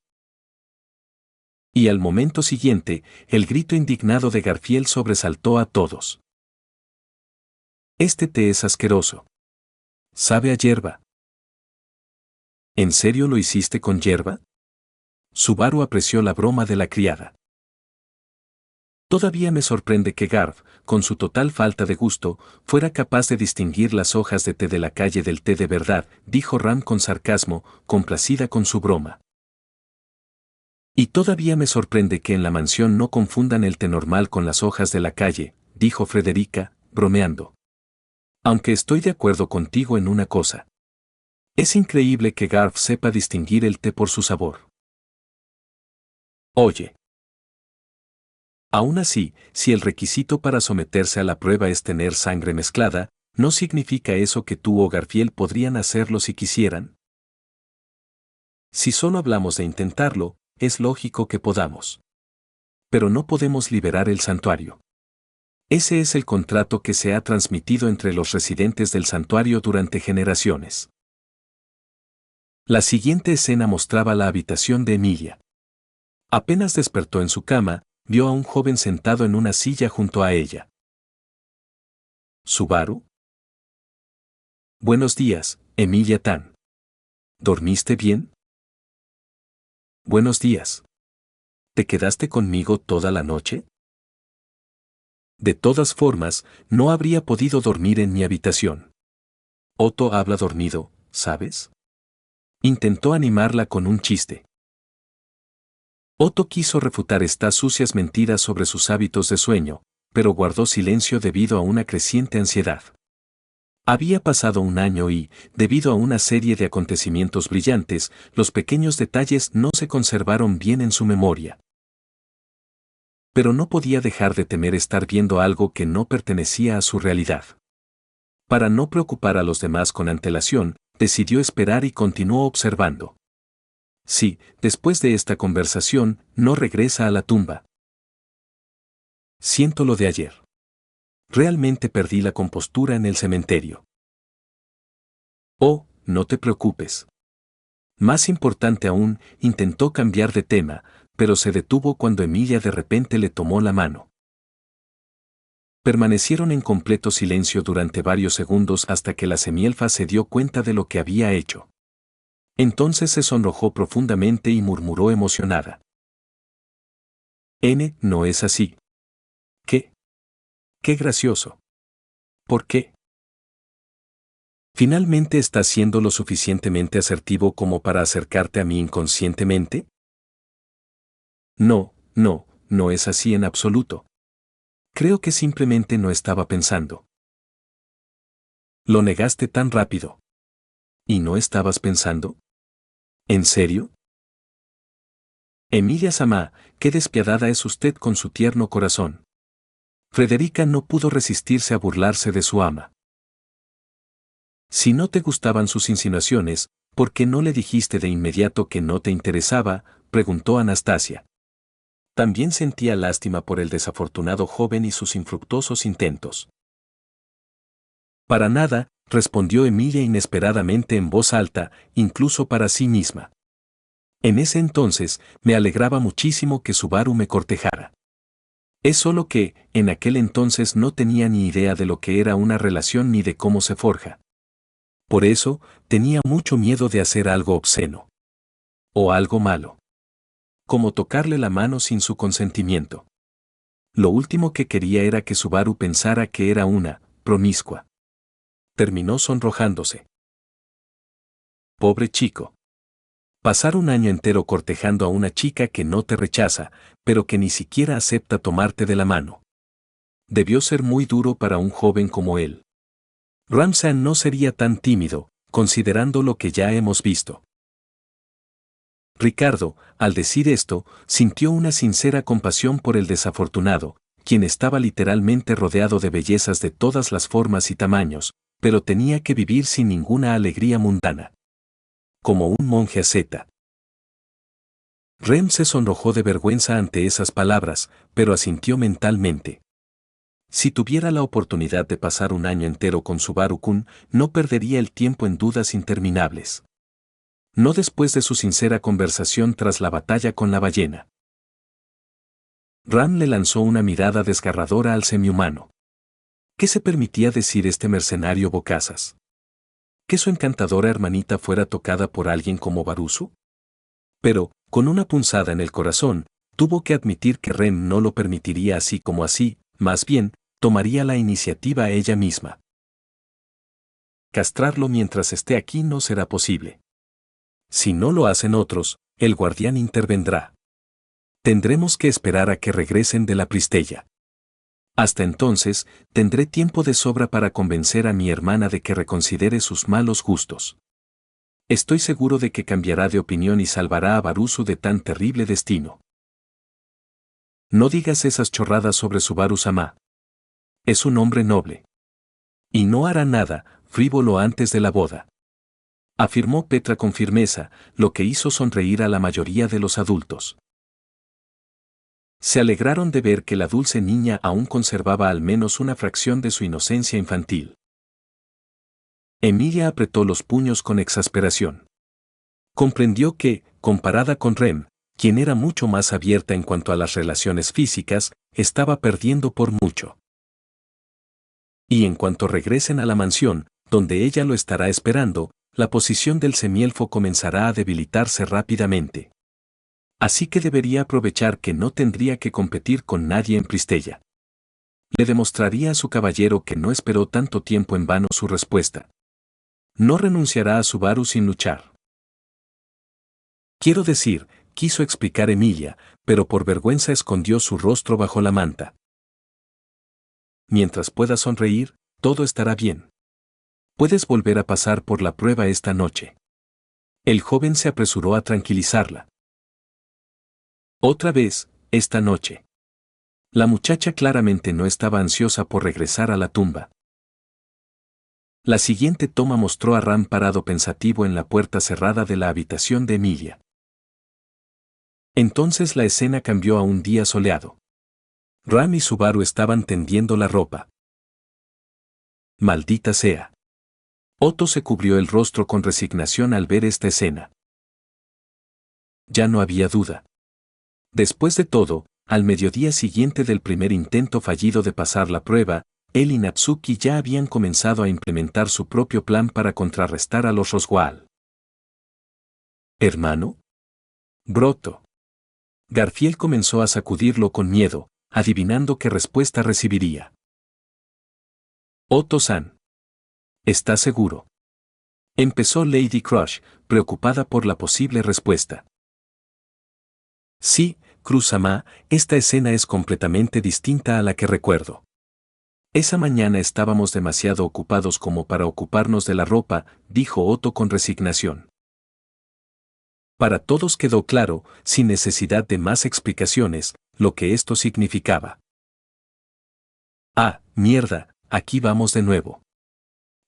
Y al momento siguiente, el grito indignado de Garfield sobresaltó a todos. Este té es asqueroso. Sabe a hierba. ¿En serio lo hiciste con hierba? Subaru apreció la broma de la criada. Todavía me sorprende que Garf, con su total falta de gusto, fuera capaz de distinguir las hojas de té de la calle del té de verdad, dijo Ram con sarcasmo, complacida con su broma. Y todavía me sorprende que en la mansión no confundan el té normal con las hojas de la calle, dijo Frederica, bromeando. Aunque estoy de acuerdo contigo en una cosa. Es increíble que Garf sepa distinguir el té por su sabor. Oye. Aún así, si el requisito para someterse a la prueba es tener sangre mezclada, ¿no significa eso que tú o Garfield podrían hacerlo si quisieran? Si solo hablamos de intentarlo, es lógico que podamos. Pero no podemos liberar el santuario. Ese es el contrato que se ha transmitido entre los residentes del santuario durante generaciones. La siguiente escena mostraba la habitación de Emilia. Apenas despertó en su cama, vio a un joven sentado en una silla junto a ella. ¿Subaru? Buenos días, Emilia-tan. ¿Dormiste bien? Buenos días. ¿Te quedaste conmigo toda la noche? De todas formas, no habría podido dormir en mi habitación. Otto habla dormido, ¿sabes? Intentó animarla con un chiste. Otto quiso refutar estas sucias mentiras sobre sus hábitos de sueño, pero guardó silencio debido a una creciente ansiedad. Había pasado un año y, debido a una serie de acontecimientos brillantes, los pequeños detalles no se conservaron bien en su memoria. Pero no podía dejar de temer estar viendo algo que no pertenecía a su realidad. Para no preocupar a los demás con antelación, decidió esperar y continuó observando. Sí, después de esta conversación, no regresa a la tumba. Siento lo de ayer. Realmente perdí la compostura en el cementerio. Oh, no te preocupes. Más importante aún, intentó cambiar de tema, pero se detuvo cuando Emilia de repente le tomó la mano. Permanecieron en completo silencio durante varios segundos hasta que la semielfa se dio cuenta de lo que había hecho. Entonces se sonrojó profundamente y murmuró emocionada. No es así. ¿Qué? ¡Qué gracioso! ¿Por qué? ¿Finalmente estás siendo lo suficientemente asertivo como para acercarte a mí inconscientemente? No, no, no es así en absoluto. Creo que simplemente no estaba pensando. Lo negaste tan rápido. ¿Y no estabas pensando? ¿En serio? Emilia Samá, qué despiadada es usted con su tierno corazón. Frederica no pudo resistirse a burlarse de su ama. Si no te gustaban sus insinuaciones, ¿por qué no le dijiste de inmediato que no te interesaba?, preguntó Anastasia. También sentía lástima por el desafortunado joven y sus infructuosos intentos. Para nada, respondió Emilia inesperadamente en voz alta, incluso para sí misma. En ese entonces, me alegraba muchísimo que Subaru me cortejara. Es solo que, en aquel entonces no tenía ni idea de lo que era una relación ni de cómo se forja. Por eso, tenía mucho miedo de hacer algo obsceno. O algo malo. Como tocarle la mano sin su consentimiento. Lo último que quería era que Subaru pensara que era una promiscua. Terminó sonrojándose. Pobre chico. Pasar un año entero cortejando a una chica que no te rechaza, pero que ni siquiera acepta tomarte de la mano. Debió ser muy duro para un joven como él. Ramsay no sería tan tímido, considerando lo que ya hemos visto. Ricardo, al decir esto, sintió una sincera compasión por el desafortunado, quien estaba literalmente rodeado de bellezas de todas las formas y tamaños, pero tenía que vivir sin ninguna alegría mundana. Como un monje asceta. Rem se sonrojó de vergüenza ante esas palabras, pero asintió mentalmente. Si tuviera la oportunidad de pasar un año entero con Subaru-kun, no perdería el tiempo en dudas interminables. No después de su sincera conversación tras la batalla con la ballena. Ram le lanzó una mirada desgarradora al semihumano. ¿Qué se permitía decir este mercenario bocazas? ¿Que su encantadora hermanita fuera tocada por alguien como Barusu? Pero, con una punzada en el corazón, tuvo que admitir que Rem no lo permitiría así como así, más bien, tomaría la iniciativa ella misma. Castrarlo mientras esté aquí no será posible. Si no lo hacen otros, el guardián intervendrá. Tendremos que esperar a que regresen de la Pristella. Hasta entonces, tendré tiempo de sobra para convencer a mi hermana de que reconsidere sus malos gustos. Estoy seguro de que cambiará de opinión y salvará a Barusu de tan terrible destino. No digas esas chorradas sobre Subaru-sama. Es un hombre noble. Y no hará nada frívolo antes de la boda. Afirmó Petra con firmeza, lo que hizo sonreír a la mayoría de los adultos. Se alegraron de ver que la dulce niña aún conservaba al menos una fracción de su inocencia infantil. Emilia apretó los puños con exasperación. Comprendió que, comparada con Rem, quien era mucho más abierta en cuanto a las relaciones físicas, estaba perdiendo por mucho. Y en cuanto regresen a la mansión, donde ella lo estará esperando, la posición del semielfo comenzará a debilitarse rápidamente. Así que debería aprovechar que no tendría que competir con nadie en Pristella. Le demostraría a su caballero que no esperó tanto tiempo en vano su respuesta. No renunciará a Subaru sin luchar. Quiero decir, quiso explicar Emilia, pero por vergüenza escondió su rostro bajo la manta. Mientras puedas sonreír, todo estará bien. Puedes volver a pasar por la prueba esta noche. El joven se apresuró a tranquilizarla. Otra vez, esta noche. La muchacha claramente no estaba ansiosa por regresar a la tumba. La siguiente toma mostró a Ram parado pensativo en la puerta cerrada de la habitación de Emilia. Entonces la escena cambió a un día soleado. Ram y Subaru estaban tendiendo la ropa. Maldita sea. Otto se cubrió el rostro con resignación al ver esta escena. Ya no había duda. Después de todo, al mediodía siguiente del primer intento fallido de pasar la prueba, él y Natsuki ya habían comenzado a implementar su propio plan para contrarrestar a los Roswaal. ¿Hermano? Broto. Garfield comenzó a sacudirlo con miedo, adivinando qué respuesta recibiría. Otto-san. ¿Estás seguro? Empezó Lady Crush, preocupada por la posible respuesta. Sí, Cruz-sama, esta escena es completamente distinta a la que recuerdo. Esa mañana estábamos demasiado ocupados como para ocuparnos de la ropa, dijo Otto con resignación. Para todos quedó claro, sin necesidad de más explicaciones, lo que esto significaba. Ah, mierda, aquí vamos de nuevo.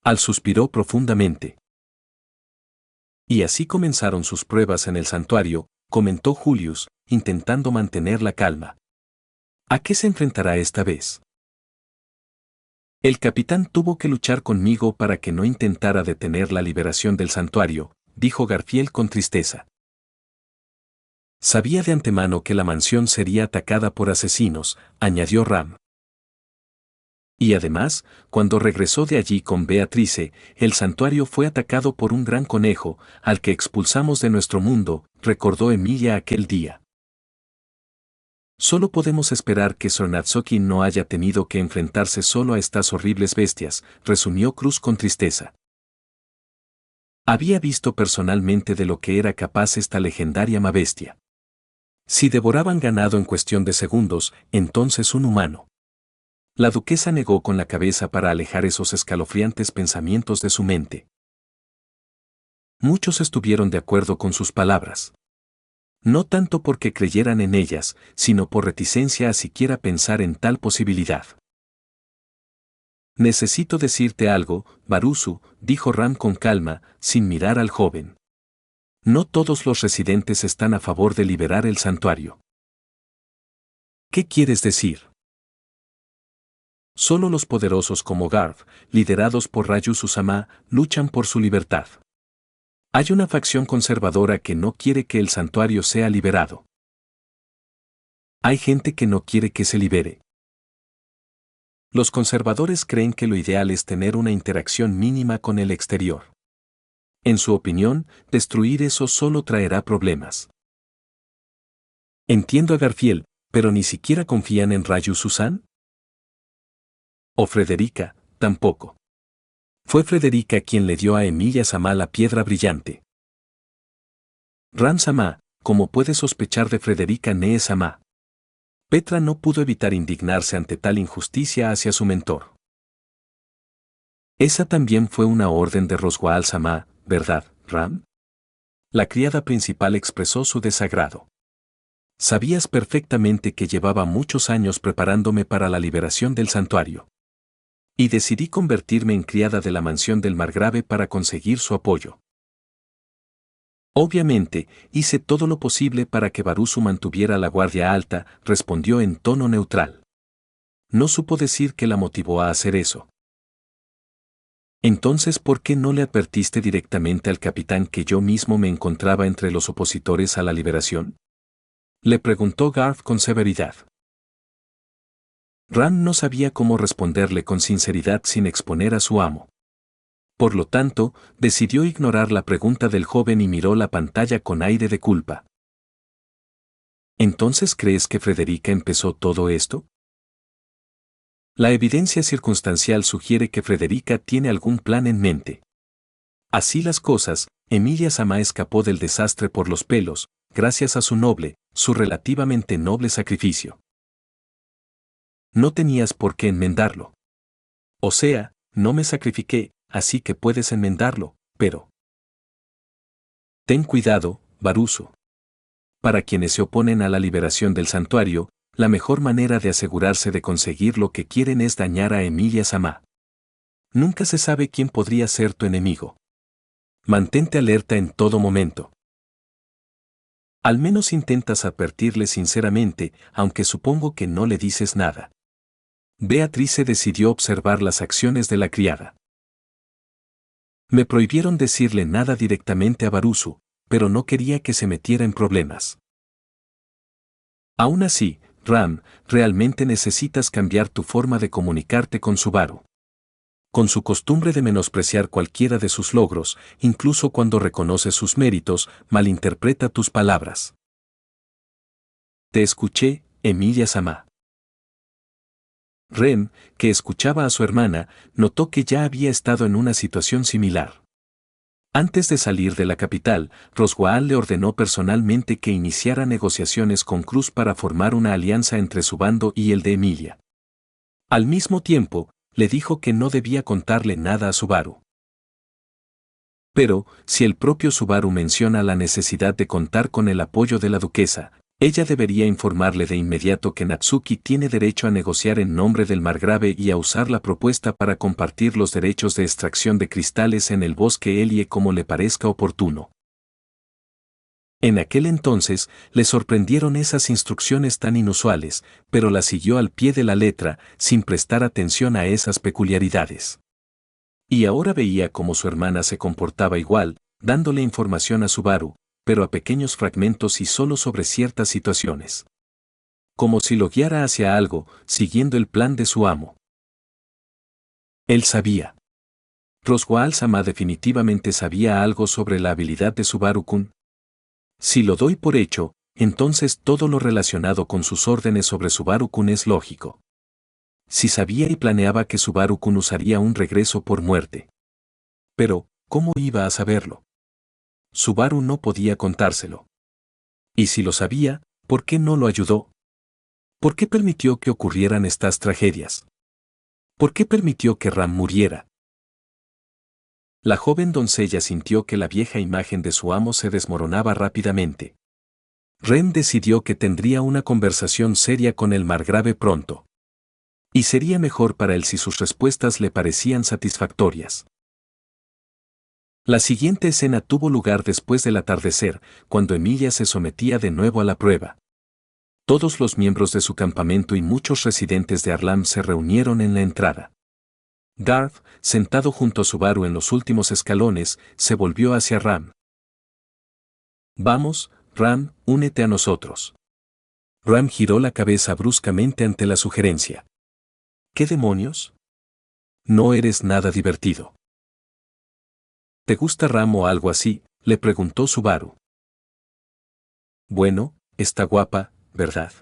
Al suspiró profundamente. Y así comenzaron sus pruebas en el santuario, comentó Julius, intentando mantener la calma. ¿A qué se enfrentará esta vez? El capitán tuvo que luchar conmigo para que no intentara detener la liberación del santuario, dijo Garfield con tristeza. Sabía de antemano que la mansión sería atacada por asesinos, añadió Ram. Y además, cuando regresó de allí con Beatrice, el santuario fue atacado por un gran conejo, al que expulsamos de nuestro mundo, recordó Emilia aquel día. Solo podemos esperar que Sor Natsuki no haya tenido que enfrentarse solo a estas horribles bestias, resumió Cruz con tristeza. Había visto personalmente de lo que era capaz esta legendaria mabestia. Si devoraban ganado en cuestión de segundos, entonces un humano. La duquesa negó con la cabeza para alejar esos escalofriantes pensamientos de su mente. Muchos estuvieron de acuerdo con sus palabras. No tanto porque creyeran en ellas, sino por reticencia a siquiera pensar en tal posibilidad. Necesito decirte algo, Barusu, dijo Ram con calma, sin mirar al joven. No todos los residentes están a favor de liberar el santuario. ¿Qué quieres decir? Solo los poderosos como Garf, liderados por Rayu Susama, luchan por su libertad. Hay una facción conservadora que no quiere que el santuario sea liberado. Hay gente que no quiere que se libere. Los conservadores creen que lo ideal es tener una interacción mínima con el exterior. En su opinión, destruir eso solo traerá problemas. Entiendo a Garfield, pero ni siquiera confían en Rayu Susan. O Frederica, tampoco. Fue Frederica quien le dio a Emilia Sama la piedra brillante. Ram Sama, como puede sospechar de Frederica Nee Sama. Petra no pudo evitar indignarse ante tal injusticia hacia su mentor. Esa también fue una orden de Roswaal Sama, ¿verdad, Ram? La criada principal expresó su desagrado. Sabías perfectamente que llevaba muchos años preparándome para la liberación del santuario. Y decidí convertirme en criada de la mansión del Margrave para conseguir su apoyo. Obviamente, hice todo lo posible para que Barusu mantuviera la guardia alta, respondió en tono neutral. No supo decir qué la motivó a hacer eso. Entonces, ¿por qué no le advertiste directamente al capitán que yo mismo me encontraba entre los opositores a la liberación? Le preguntó Garth con severidad. Ram no sabía cómo responderle con sinceridad sin exponer a su amo. Por lo tanto, decidió ignorar la pregunta del joven y miró la pantalla con aire de culpa. ¿Entonces crees que Frederica empezó todo esto? La evidencia circunstancial sugiere que Frederica tiene algún plan en mente. Así las cosas, Emilia Sama escapó del desastre por los pelos, gracias a su relativamente noble sacrificio. No tenías por qué enmendarlo. O sea, no me sacrifiqué, así que puedes enmendarlo, pero... Ten cuidado, Barusu. Para quienes se oponen a la liberación del santuario, la mejor manera de asegurarse de conseguir lo que quieren es dañar a Emilia-sama. Nunca se sabe quién podría ser tu enemigo. Mantente alerta en todo momento. Al menos intentas advertirle sinceramente, aunque supongo que no le dices nada. Beatrice decidió observar las acciones de la criada. Me prohibieron decirle nada directamente a Barusu, pero no quería que se metiera en problemas. Aún así, Ram, realmente necesitas cambiar tu forma de comunicarte con Subaru. Con su costumbre de menospreciar cualquiera de sus logros, incluso cuando reconoce sus méritos, malinterpreta tus palabras. Te escuché, Emilia-sama. Ren, que escuchaba a su hermana, notó que ya había estado en una situación similar. Antes de salir de la capital, Roswaal le ordenó personalmente que iniciara negociaciones con Cruz para formar una alianza entre su bando y el de Emilia. Al mismo tiempo, le dijo que no debía contarle nada a Subaru. Pero, si el propio Subaru menciona la necesidad de contar con el apoyo de la duquesa, ella debería informarle de inmediato que Natsuki tiene derecho a negociar en nombre del margrave y a usar la propuesta para compartir los derechos de extracción de cristales en el bosque Elie como le parezca oportuno. En aquel entonces, le sorprendieron esas instrucciones tan inusuales, pero las siguió al pie de la letra, sin prestar atención a esas peculiaridades. Y ahora veía cómo su hermana se comportaba igual, dándole información a Subaru, pero a pequeños fragmentos y solo sobre ciertas situaciones. Como si lo guiara hacia algo, siguiendo el plan de su amo. Él sabía. Roswaal-sama definitivamente sabía algo sobre la habilidad de Subaru-kun. Si lo doy por hecho, entonces todo lo relacionado con sus órdenes sobre Subaru-kun es lógico. Si sabía y planeaba que Subaru-kun usaría un regreso por muerte. Pero, ¿cómo iba a saberlo? Subaru no podía contárselo. Y si lo sabía, ¿por qué no lo ayudó? ¿Por qué permitió que ocurrieran estas tragedias? ¿Por qué permitió que Ram muriera? La joven doncella sintió que la vieja imagen de su amo se desmoronaba rápidamente. Ren decidió que tendría una conversación seria con el margrave pronto. Y sería mejor para él si sus respuestas le parecían satisfactorias. La siguiente escena tuvo lugar después del atardecer, cuando Emilia se sometía de nuevo a la prueba. Todos los miembros de su campamento y muchos residentes de Arlam se reunieron en la entrada. Garth, sentado junto a Subaru en los últimos escalones, se volvió hacia Ram. Vamos, Ram, únete a nosotros. Ram giró la cabeza bruscamente ante la sugerencia. ¿Qué demonios? No eres nada divertido. ¿Te gusta Ram o algo así?, le preguntó Subaru. Bueno, está guapa, ¿verdad?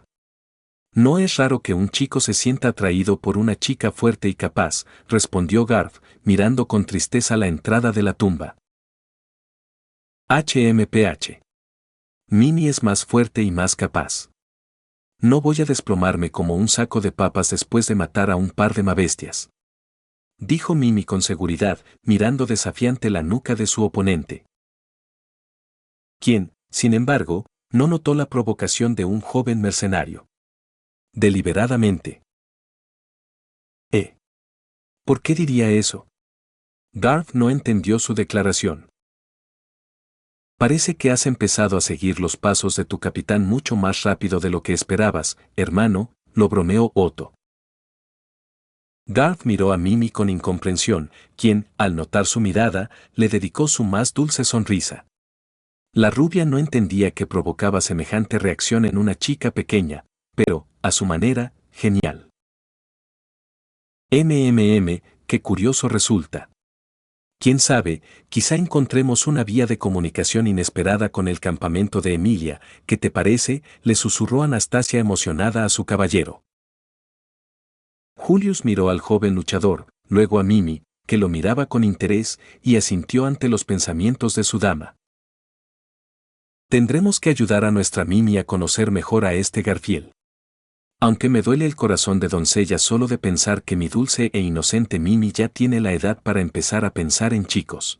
No es raro que un chico se sienta atraído por una chica fuerte y capaz, respondió Garth, mirando con tristeza la entrada de la tumba. HMPH. Mimi es más fuerte y más capaz. No voy a desplomarme como un saco de papas después de matar a un par de mabestias. Dijo Mimi con seguridad, mirando desafiante la nuca de su oponente. Quien, sin embargo, no notó la provocación de un joven mercenario. Deliberadamente. ¿Por qué diría eso? Garth no entendió su declaración. Parece que has empezado a seguir los pasos de tu capitán mucho más rápido de lo que esperabas, hermano, lo bromeó Otto. Garth miró a Mimi con incomprensión, quien, al notar su mirada, le dedicó su más dulce sonrisa. La rubia no entendía qué provocaba semejante reacción en una chica pequeña, pero, a su manera, genial. Qué curioso resulta. Quién sabe, quizá encontremos una vía de comunicación inesperada con el campamento de Emilia. ¿Qué te parece?, le susurró Anastasia emocionada a su caballero. Julius miró al joven luchador, luego a Mimi, que lo miraba con interés, y asintió ante los pensamientos de su dama. Tendremos que ayudar a nuestra Mimi a conocer mejor a este Garfiel. Aunque me duele el corazón de doncella solo de pensar que mi dulce e inocente Mimi ya tiene la edad para empezar a pensar en chicos.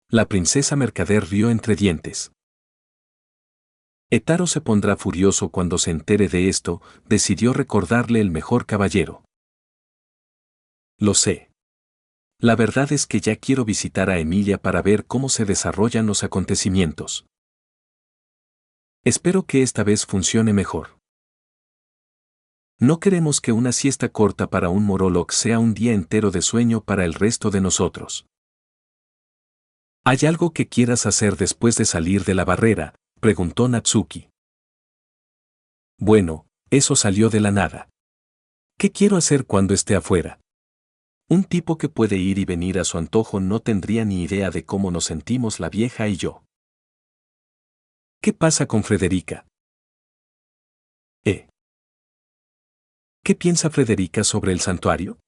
La princesa mercader rió entre dientes. Etaro se pondrá furioso cuando se entere de esto, decidió recordarle el mejor caballero. Lo sé. La verdad es que ya quiero visitar a Emilia para ver cómo se desarrollan los acontecimientos. Espero que esta vez funcione mejor. No queremos que una siesta corta para un Morolock sea un día entero de sueño para el resto de nosotros. ¿Hay algo que quieras hacer después de salir de la barrera?, preguntó Natsuki. Bueno, eso salió de la nada. ¿Qué quiero hacer cuando esté afuera? Un tipo que puede ir y venir a su antojo no tendría ni idea de cómo nos sentimos la vieja y yo. ¿Qué pasa con Frederica? ¿Qué piensa Frederica sobre el santuario?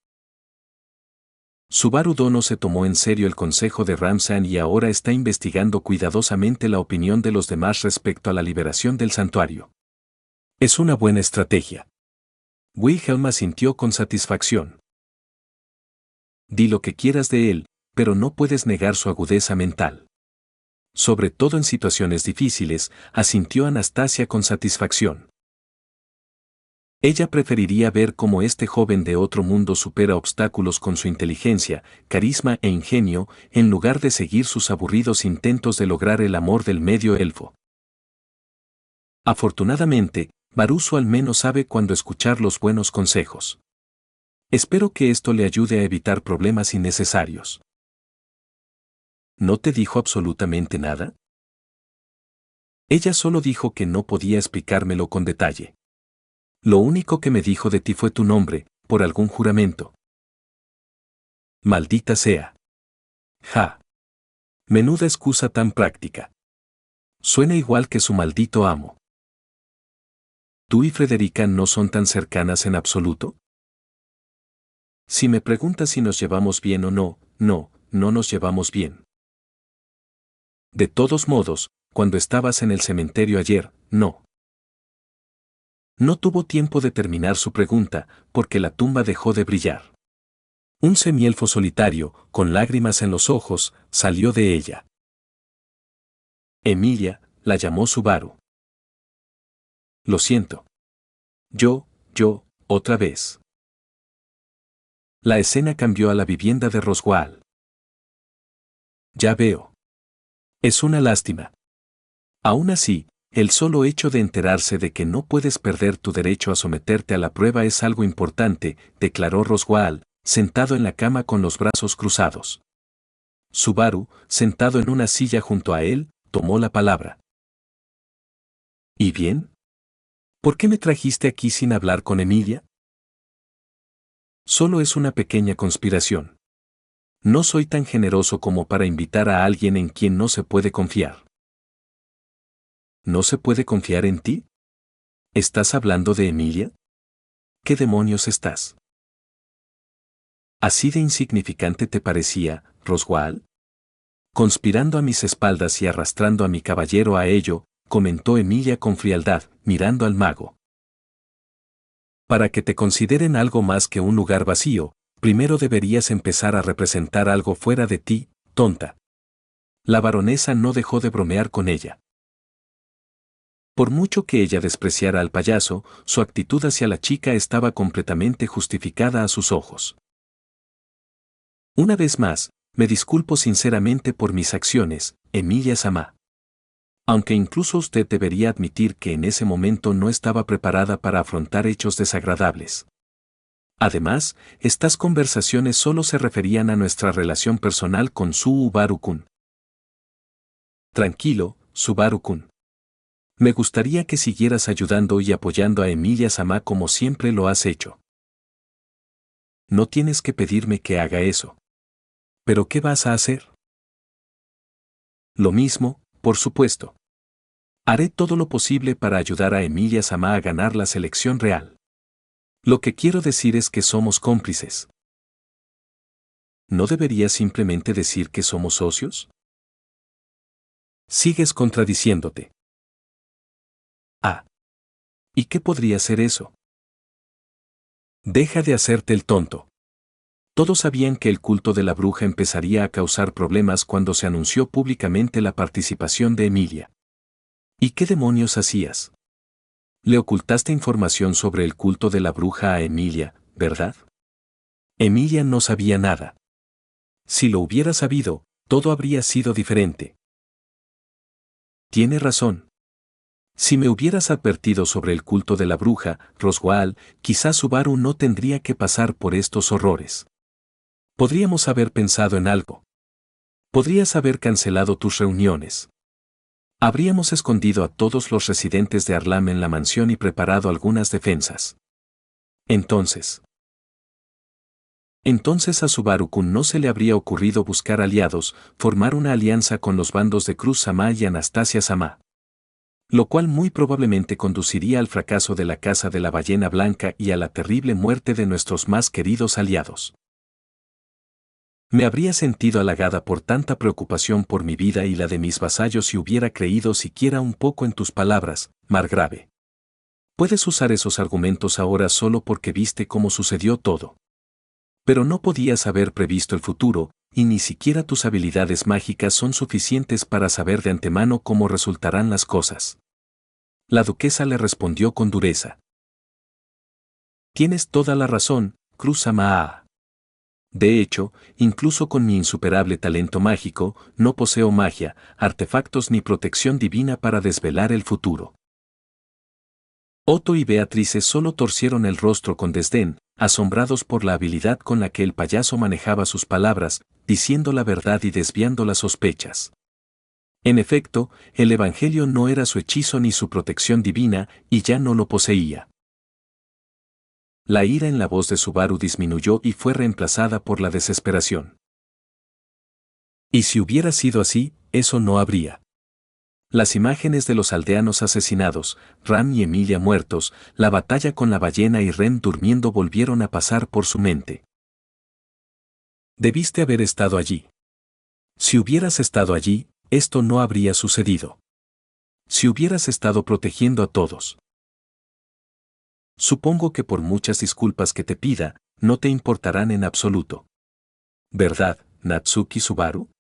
Subaru Dono se tomó en serio el consejo de Ramsan y ahora está investigando cuidadosamente la opinión de los demás respecto a la liberación del santuario. Es una buena estrategia. Wilhelm asintió con satisfacción. Di lo que quieras de él, pero no puedes negar su agudeza mental. Sobre todo en situaciones difíciles, asintió Anastasia con satisfacción. Ella preferiría ver cómo este joven de otro mundo supera obstáculos con su inteligencia, carisma e ingenio, en lugar de seguir sus aburridos intentos de lograr el amor del medio elfo. Afortunadamente, Baruso al menos sabe cuándo escuchar los buenos consejos. Espero que esto le ayude a evitar problemas innecesarios. ¿No te dijo absolutamente nada? Ella solo dijo que no podía explicármelo con detalle. Lo único que me dijo de ti fue tu nombre, por algún juramento. Maldita sea. Ja. Menuda excusa tan práctica. Suena igual que su maldito amo. ¿Tú y Frederica no son tan cercanas en absoluto? Si me preguntas si nos llevamos bien o no, no nos llevamos bien. De todos modos, cuando estabas en el cementerio ayer, no. No tuvo tiempo de terminar su pregunta, porque la tumba dejó de brillar. Un semielfo solitario, con lágrimas en los ojos, salió de ella. Emilia, la llamó Subaru. Lo siento. Yo, otra vez. La escena cambió a la vivienda de Roswell. Ya veo. Es una lástima. Aún así, el solo hecho de enterarse de que no puedes perder tu derecho a someterte a la prueba es algo importante, declaró Roswell, sentado en la cama con los brazos cruzados. Subaru, sentado en una silla junto a él, tomó la palabra. ¿Y bien? ¿Por qué me trajiste aquí sin hablar con Emilia? Solo es una pequeña conspiración. No soy tan generoso como para invitar a alguien en quien no se puede confiar. ¿No se puede confiar en ti? ¿Estás hablando de Emilia? ¿Qué demonios estás? ¿Así de insignificante te parecía, Roswell? Conspirando a mis espaldas y arrastrando a mi caballero a ello, comentó Emilia con frialdad, mirando al mago. Para que te consideren algo más que un lugar vacío, primero deberías empezar a representar algo fuera de ti, tonta. La baronesa no dejó de bromear con ella. Por mucho que ella despreciara al payaso, su actitud hacia la chica estaba completamente justificada a sus ojos. Una vez más, me disculpo sinceramente por mis acciones, Emilia-sama. Aunque incluso usted debería admitir que en ese momento no estaba preparada para afrontar hechos desagradables. Además, estas conversaciones solo se referían a nuestra relación personal con Subaru-kun. Tranquilo, Subaru-kun. Me gustaría que siguieras ayudando y apoyando a Emilia-sama como siempre lo has hecho. No tienes que pedirme que haga eso. ¿Pero qué vas a hacer? Lo mismo, por supuesto. Haré todo lo posible para ayudar a Emilia-sama a ganar la selección real. Lo que quiero decir es que somos cómplices. ¿No deberías simplemente decir que somos socios? Sigues contradiciéndote. ¿Y qué podría ser eso? Deja de hacerte el tonto. Todos sabían que el culto de la bruja empezaría a causar problemas cuando se anunció públicamente la participación de Emilia. ¿Y qué demonios hacías? Le ocultaste información sobre el culto de la bruja a Emilia, ¿verdad? Emilia no sabía nada. Si lo hubiera sabido, todo habría sido diferente. Tiene razón. Si me hubieras advertido sobre el culto de la bruja, Roswaal, quizás Subaru no tendría que pasar por estos horrores. Podríamos haber pensado en algo. Podrías haber cancelado tus reuniones. Habríamos escondido a todos los residentes de Arlam en la mansión y preparado algunas defensas. Entonces a Subaru-kun no se le habría ocurrido buscar aliados, formar una alianza con los bandos de Cruz Sama y Anastasia Sama. Lo cual muy probablemente conduciría al fracaso de la Casa de la Ballena Blanca y a la terrible muerte de nuestros más queridos aliados. Me habría sentido halagada por tanta preocupación por mi vida y la de mis vasallos si hubiera creído siquiera un poco en tus palabras, Margrave. Puedes usar esos argumentos ahora solo porque viste cómo sucedió todo. Pero no podías haber previsto el futuro, y ni siquiera tus habilidades mágicas son suficientes para saber de antemano cómo resultarán las cosas. La duquesa le respondió con dureza. Tienes toda la razón, Cruz Sama. De hecho, incluso con mi insuperable talento mágico, no poseo magia, artefactos ni protección divina para desvelar el futuro. Otto y Beatrice solo torcieron el rostro con desdén, asombrados por la habilidad con la que el payaso manejaba sus palabras, diciendo la verdad y desviando las sospechas. En efecto, el Evangelio no era su hechizo ni su protección divina, y ya no lo poseía. La ira en la voz de Subaru disminuyó y fue reemplazada por la desesperación. Y si hubiera sido así, eso no habría. Las imágenes de los aldeanos asesinados, Ram y Emilia muertos, la batalla con la ballena y Rem durmiendo volvieron a pasar por su mente. Debiste haber estado allí. Si hubieras estado allí, esto no habría sucedido. Si hubieras estado protegiendo a todos. Supongo que por muchas disculpas que te pida, no te importarán en absoluto. ¿Verdad, Natsuki Subaru?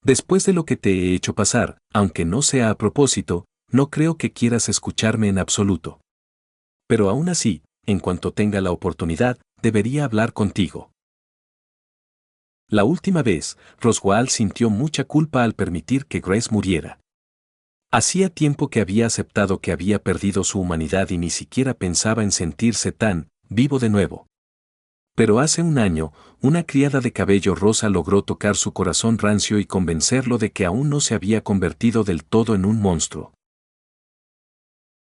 Después de lo que te he hecho pasar, aunque no sea a propósito, no creo que quieras escucharme en absoluto. Pero aún así, en cuanto tenga la oportunidad, debería hablar contigo. La última vez, Roswaal sintió mucha culpa al permitir que Grace muriera. Hacía tiempo que había aceptado que había perdido su humanidad y ni siquiera pensaba en sentirse tan vivo de nuevo. Pero hace un año, una criada de cabello rosa logró tocar su corazón rancio y convencerlo de que aún no se había convertido del todo en un monstruo.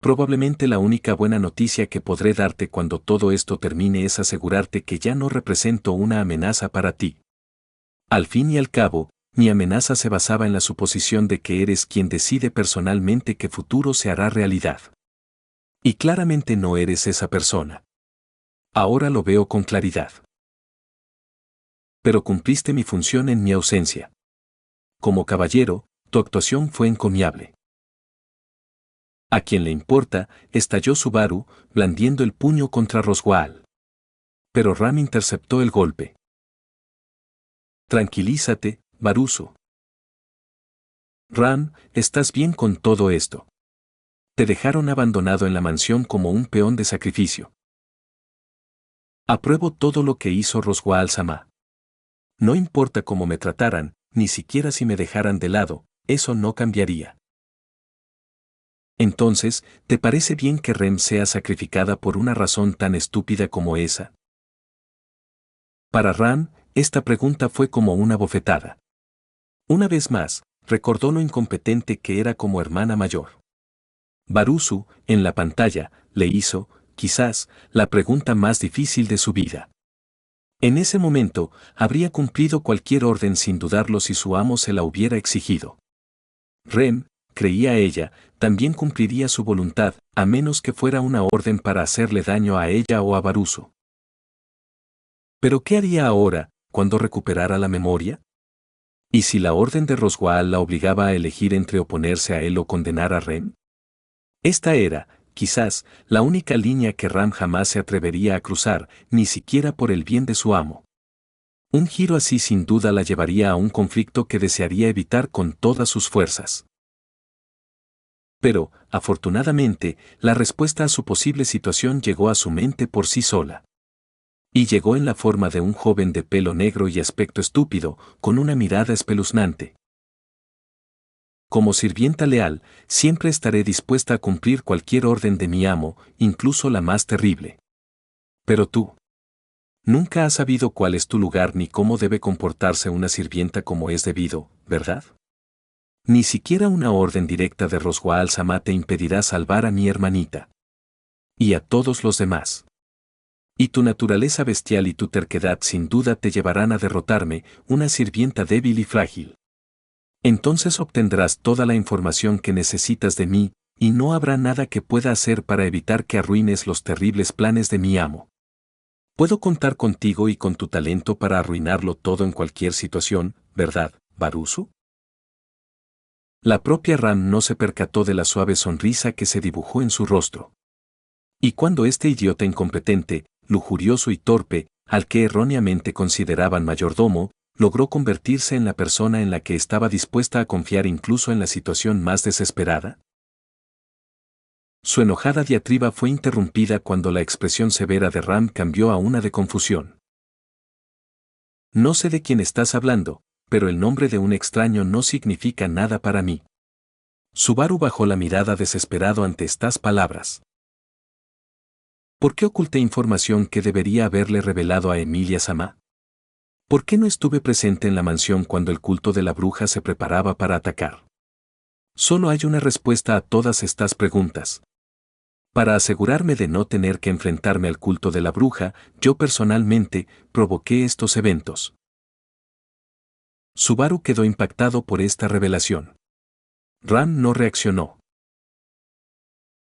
Probablemente la única buena noticia que podré darte cuando todo esto termine es asegurarte que ya no represento una amenaza para ti. Al fin y al cabo, mi amenaza se basaba en la suposición de que eres quien decide personalmente qué futuro se hará realidad. Y claramente no eres esa persona. Ahora lo veo con claridad. Pero cumpliste mi función en mi ausencia. Como caballero, tu actuación fue encomiable. ¿A quién le importa?, estalló Subaru, blandiendo el puño contra Roswaal. Pero Ram interceptó el golpe. Tranquilízate, Barusu. Ram, ¿estás bien con todo esto? Te dejaron abandonado en la mansión como un peón de sacrificio. Apruebo todo lo que hizo Roswaal Sama. No importa cómo me trataran, ni siquiera si me dejaran de lado, eso no cambiaría. Entonces, ¿te parece bien que Rem sea sacrificada por una razón tan estúpida como esa? Para Ram, esta pregunta fue como una bofetada. Una vez más, recordó lo incompetente que era como hermana mayor. Barusu, en la pantalla, le hizo, quizás, la pregunta más difícil de su vida. En ese momento, habría cumplido cualquier orden sin dudarlo si su amo se la hubiera exigido. Rem, creía ella, también cumpliría su voluntad, a menos que fuera una orden para hacerle daño a ella o a Barusu. ¿Pero qué haría ahora, cuando recuperara la memoria? ¿Y si la orden de Roswaal la obligaba a elegir entre oponerse a él o condenar a Rem? Esta era, quizás, la única línea que Ram jamás se atrevería a cruzar, ni siquiera por el bien de su amo. Un giro así sin duda la llevaría a un conflicto que desearía evitar con todas sus fuerzas. Pero, afortunadamente, la respuesta a su posible situación llegó a su mente por sí sola. Y llegó en la forma de un joven de pelo negro y aspecto estúpido, con una mirada espeluznante. Como sirvienta leal, siempre estaré dispuesta a cumplir cualquier orden de mi amo, incluso la más terrible. Pero tú. Nunca has sabido cuál es tu lugar ni cómo debe comportarse una sirvienta como es debido, ¿verdad? Ni siquiera una orden directa de Roswa al-Sama te impedirá salvar a mi hermanita. Y a todos los demás. Y tu naturaleza bestial y tu terquedad sin duda te llevarán a derrotarme, una sirvienta débil y frágil. Entonces obtendrás toda la información que necesitas de mí, y no habrá nada que pueda hacer para evitar que arruines los terribles planes de mi amo. Puedo contar contigo y con tu talento para arruinarlo todo en cualquier situación, ¿verdad, Baruzu? La propia Ram no se percató de la suave sonrisa que se dibujó en su rostro. Y cuando este idiota incompetente, lujurioso y torpe, al que erróneamente consideraban mayordomo, logró convertirse en la persona en la que estaba dispuesta a confiar incluso en la situación más desesperada? Su enojada diatriba fue interrumpida cuando la expresión severa de Ram cambió a una de confusión. No sé de quién estás hablando, pero el nombre de un extraño no significa nada para mí. Subaru bajó la mirada desesperado ante estas palabras. ¿Por qué oculté información que debería haberle revelado a Emilia-sama? ¿Por qué no estuve presente en la mansión cuando el culto de la bruja se preparaba para atacar? Solo hay una respuesta a todas estas preguntas. Para asegurarme de no tener que enfrentarme al culto de la bruja, yo personalmente provoqué estos eventos. Subaru quedó impactado por esta revelación. Ram no reaccionó.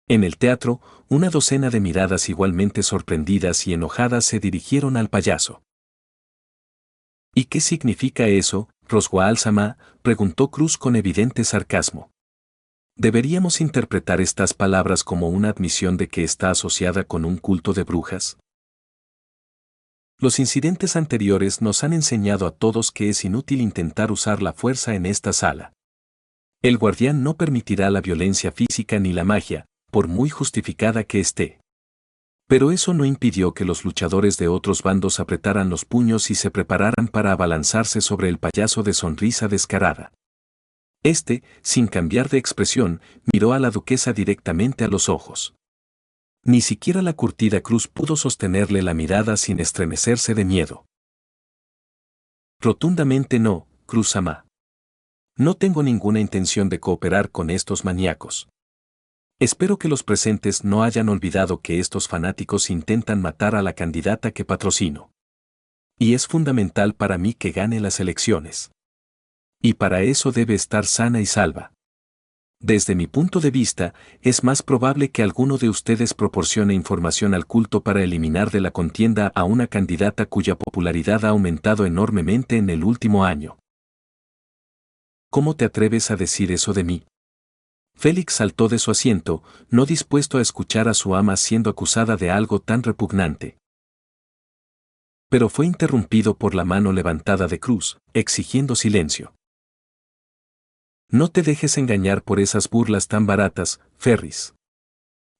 En el teatro, una docena de miradas igualmente sorprendidas y enojadas se dirigieron al payaso. ¿Y qué significa eso, Roswa al-Sama?, preguntó Cruz con evidente sarcasmo. ¿Deberíamos interpretar estas palabras como una admisión de que está asociada con un culto de brujas? Los incidentes anteriores nos han enseñado a todos que es inútil intentar usar la fuerza en esta sala. El guardián no permitirá la violencia física ni la magia, por muy justificada que esté. Pero eso no impidió que los luchadores de otros bandos apretaran los puños y se prepararan para abalanzarse sobre el payaso de sonrisa descarada. Este, sin cambiar de expresión, miró a la duquesa directamente a los ojos. Ni siquiera la curtida Cruz pudo sostenerle la mirada sin estremecerse de miedo. Rotundamente no, Cruz-sama. No tengo ninguna intención de cooperar con estos maníacos. Espero que los presentes no hayan olvidado que estos fanáticos intentan matar a la candidata que patrocino. Y es fundamental para mí que gane las elecciones. Y para eso debe estar sana y salva. Desde mi punto de vista, es más probable que alguno de ustedes proporcione información al culto para eliminar de la contienda a una candidata cuya popularidad ha aumentado enormemente en el último año. ¿Cómo te atreves a decir eso de mí? Félix saltó de su asiento, no dispuesto a escuchar a su ama siendo acusada de algo tan repugnante. Pero fue interrumpido por la mano levantada de Cruz, exigiendo silencio. No te dejes engañar por esas burlas tan baratas, Ferris.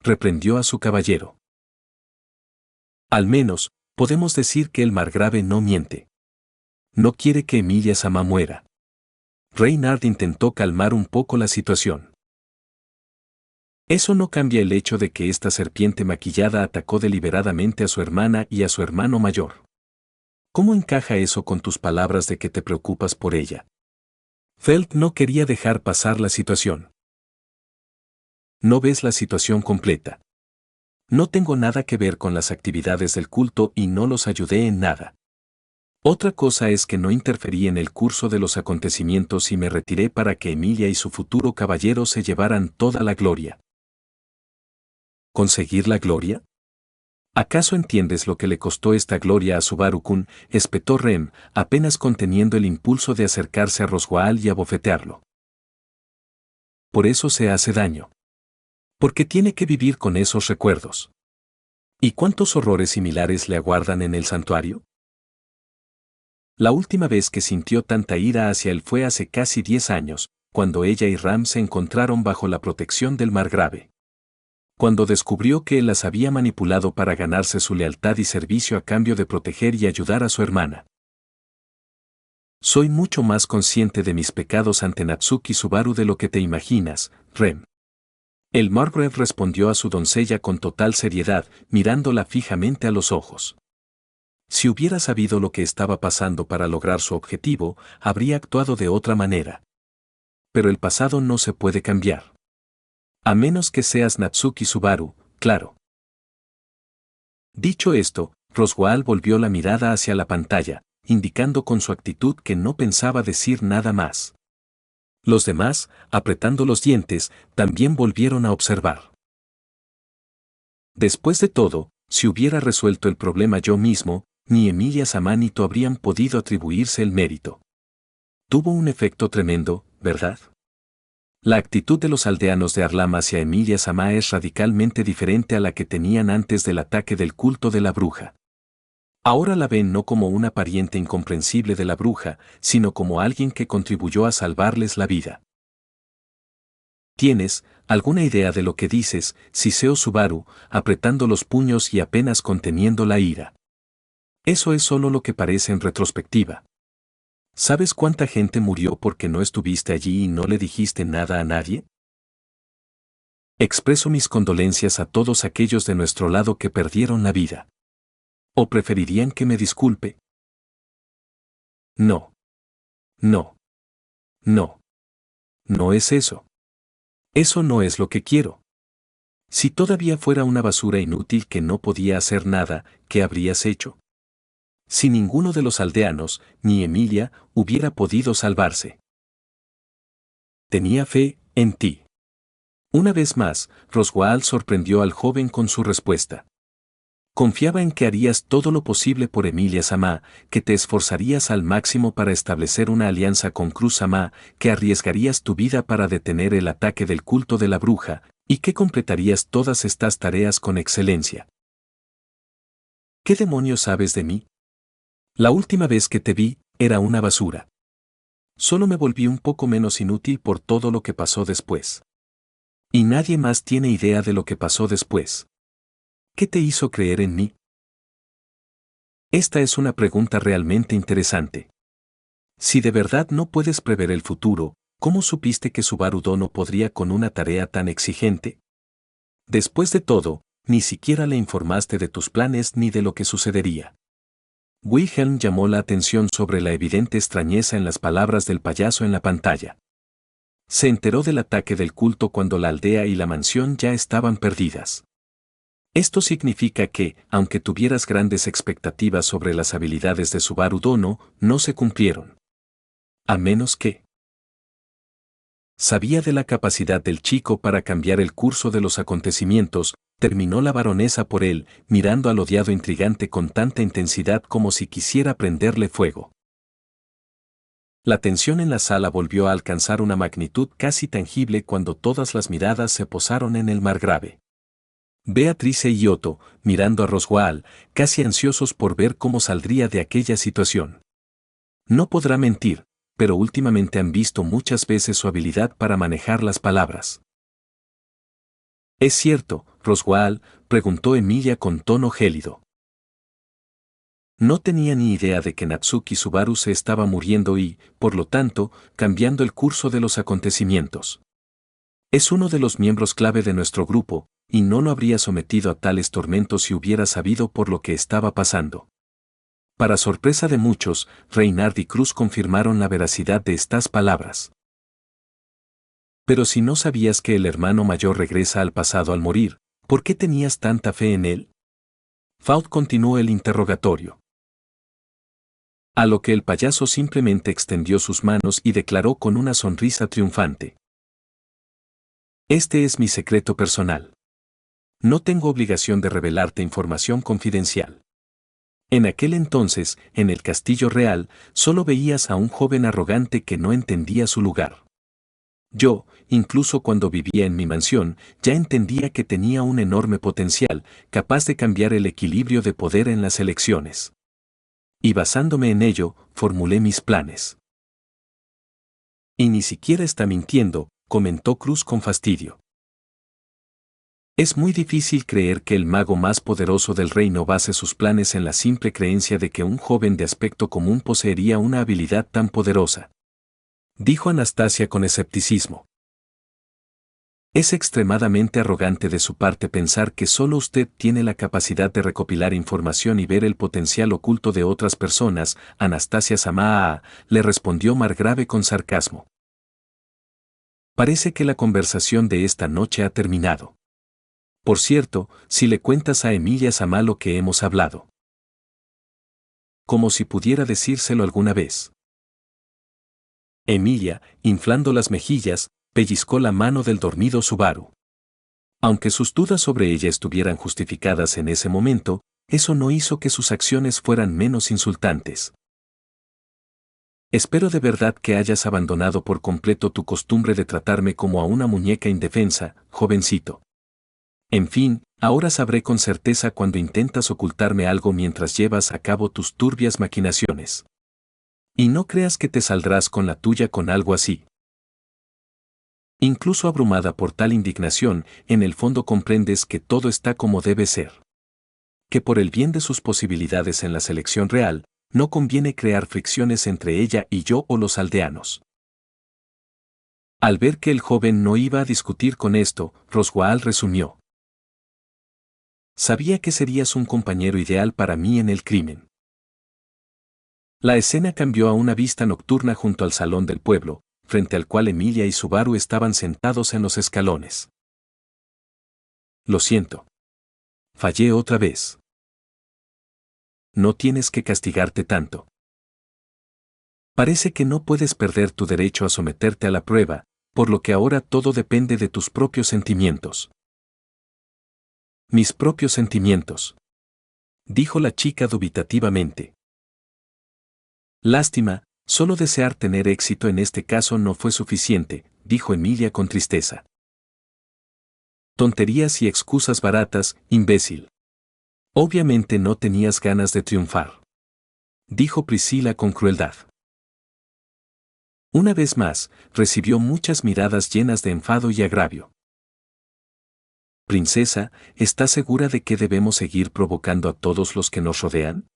Reprendió a su caballero. Al menos, podemos decir que el margrave no miente. No quiere que Emilia-sama muera. Reynard intentó calmar un poco la situación. Eso no cambia el hecho de que esta serpiente maquillada atacó deliberadamente a su hermana y a su hermano mayor. ¿Cómo encaja eso con tus palabras de que te preocupas por ella? Felt no quería dejar pasar la situación. No ves la situación completa. No tengo nada que ver con las actividades del culto y no los ayudé en nada. Otra cosa es que no interferí en el curso de los acontecimientos y me retiré para que Emilia y su futuro caballero se llevaran toda la gloria. ¿Conseguir la gloria? ¿Acaso entiendes lo que le costó esta gloria a Subaru-kun?, espetó Rem, apenas conteniendo el impulso de acercarse a Roswaal y abofetearlo. Por eso se hace daño. Porque tiene que vivir con esos recuerdos. ¿Y cuántos horrores similares le aguardan en el santuario? La última vez que sintió tanta ira hacia él fue hace casi 10 años, cuando ella y Ram se encontraron bajo la protección del Margrave. Cuando descubrió que él las había manipulado para ganarse su lealtad y servicio a cambio de proteger y ayudar a su hermana. Soy mucho más consciente de mis pecados ante Natsuki Subaru de lo que te imaginas, Rem. El Margrave respondió a su doncella con total seriedad, mirándola fijamente a los ojos. Si hubiera sabido lo que estaba pasando para lograr su objetivo, habría actuado de otra manera. Pero el pasado no se puede cambiar. A menos que seas Natsuki Subaru, claro. Dicho esto, Roswaal volvió la mirada hacia la pantalla, indicando con su actitud que no pensaba decir nada más. Los demás, apretando los dientes, también volvieron a observar. Después de todo, si hubiera resuelto el problema yo mismo, ni Emilia Samanito habrían podido atribuirse el mérito. Tuvo un efecto tremendo, ¿verdad? La actitud de los aldeanos de Arlam hacia Emilia Sama es radicalmente diferente a la que tenían antes del ataque del culto de la bruja. Ahora la ven no como una pariente incomprensible de la bruja, sino como alguien que contribuyó a salvarles la vida. ¿Tienes alguna idea de lo que dices, Siseo Subaru, apretando los puños y apenas conteniendo la ira? Eso es solo lo que parece en retrospectiva. ¿Sabes cuánta gente murió porque no estuviste allí y no le dijiste nada a nadie? Expreso mis condolencias a todos aquellos de nuestro lado que perdieron la vida. ¿O preferirían que me disculpe? No. No. No. No es eso. Eso no es lo que quiero. Si todavía fuera una basura inútil que no podía hacer nada, ¿qué habrías hecho? Si ninguno de los aldeanos, ni Emilia, hubiera podido salvarse. Tenía fe en ti. Una vez más, Roswaal sorprendió al joven con su respuesta. Confiaba en que harías todo lo posible por Emilia Sama, que te esforzarías al máximo para establecer una alianza con Cruz Sama, que arriesgarías tu vida para detener el ataque del culto de la bruja, y que completarías todas estas tareas con excelencia. ¿Qué demonios sabes de mí? La última vez que te vi, era una basura. Solo me volví un poco menos inútil por todo lo que pasó después. Y nadie más tiene idea de lo que pasó después. ¿Qué te hizo creer en mí? Esta es una pregunta realmente interesante. Si de verdad no puedes prever el futuro, ¿cómo supiste que Subaru Dono podría con una tarea tan exigente? Después de todo, ni siquiera le informaste de tus planes ni de lo que sucedería. Wilhelm llamó la atención sobre la evidente extrañeza en las palabras del payaso en la pantalla. Se enteró del ataque del culto cuando la aldea y la mansión ya estaban perdidas. Esto significa que, aunque tuvieras grandes expectativas sobre las habilidades de Subaru Dono, no se cumplieron. A menos que... Sabía de la capacidad del chico para cambiar el curso de los acontecimientos, terminó la baronesa por él, mirando al odiado intrigante con tanta intensidad como si quisiera prenderle fuego. La tensión en la sala volvió a alcanzar una magnitud casi tangible cuando todas las miradas se posaron en el Margrave. Beatrice y Otto, mirando a Roswaal, casi ansiosos por ver cómo saldría de aquella situación. No podrá mentir, pero últimamente han visto muchas veces su habilidad para manejar las palabras. ¿Es cierto, Roswaal?, preguntó Emilia con tono gélido. No tenía ni idea de que Natsuki Subaru se estaba muriendo y, por lo tanto, cambiando el curso de los acontecimientos. Es uno de los miembros clave de nuestro grupo, y no lo habría sometido a tales tormentos si hubiera sabido por lo que estaba pasando. Para sorpresa de muchos, Reynard y Cruz confirmaron la veracidad de estas palabras. Pero si no sabías que el hermano mayor regresa al pasado al morir, ¿por qué tenías tanta fe en él? Faut continuó el interrogatorio. A lo que el payaso simplemente extendió sus manos y declaró con una sonrisa triunfante. Este es mi secreto personal. No tengo obligación de revelarte información confidencial. En aquel entonces, en el castillo real, solo veías a un joven arrogante que no entendía su lugar. Yo, incluso cuando vivía en mi mansión, ya entendía que tenía un enorme potencial, capaz de cambiar el equilibrio de poder en las elecciones. Y basándome en ello, formulé mis planes. Y ni siquiera está mintiendo, comentó Cruz con fastidio. Es muy difícil creer que el mago más poderoso del reino base sus planes en la simple creencia de que un joven de aspecto común poseería una habilidad tan poderosa, dijo Anastasia con escepticismo. Es extremadamente arrogante de su parte pensar que solo usted tiene la capacidad de recopilar información y ver el potencial oculto de otras personas, Anastasia Samaa, le respondió Margrave con sarcasmo. Parece que la conversación de esta noche ha terminado. Por cierto, si le cuentas a Emilia Samá lo que hemos hablado. Como si pudiera decírselo alguna vez. Emilia, inflando las mejillas, pellizcó la mano del dormido Subaru. Aunque sus dudas sobre ella estuvieran justificadas en ese momento, eso no hizo que sus acciones fueran menos insultantes. Espero de verdad que hayas abandonado por completo tu costumbre de tratarme como a una muñeca indefensa, jovencito. En fin, ahora sabré con certeza cuando intentas ocultarme algo mientras llevas a cabo tus turbias maquinaciones. Y no creas que te saldrás con la tuya con algo así. Incluso abrumada por tal indignación, en el fondo comprendes que todo está como debe ser. Que por el bien de sus posibilidades en la selección real, no conviene crear fricciones entre ella y yo o los aldeanos. Al ver que el joven no iba a discutir con esto, Roswaal resumió. Sabía que serías un compañero ideal para mí en el crimen. La escena cambió a una vista nocturna junto al salón del pueblo, frente al cual Emilia y Subaru estaban sentados en los escalones. Lo siento. Fallé otra vez. No tienes que castigarte tanto. Parece que no puedes perder tu derecho a someterte a la prueba, por lo que ahora todo depende de tus propios sentimientos. Mis propios sentimientos, dijo la chica dubitativamente. Lástima, solo desear tener éxito en este caso no fue suficiente, dijo Emilia con tristeza. Tonterías y excusas baratas, imbécil. Obviamente no tenías ganas de triunfar, dijo Priscila con crueldad. Una vez más, recibió muchas miradas llenas de enfado y agravio. Princesa, ¿estás segura de que debemos seguir provocando a todos los que nos rodean?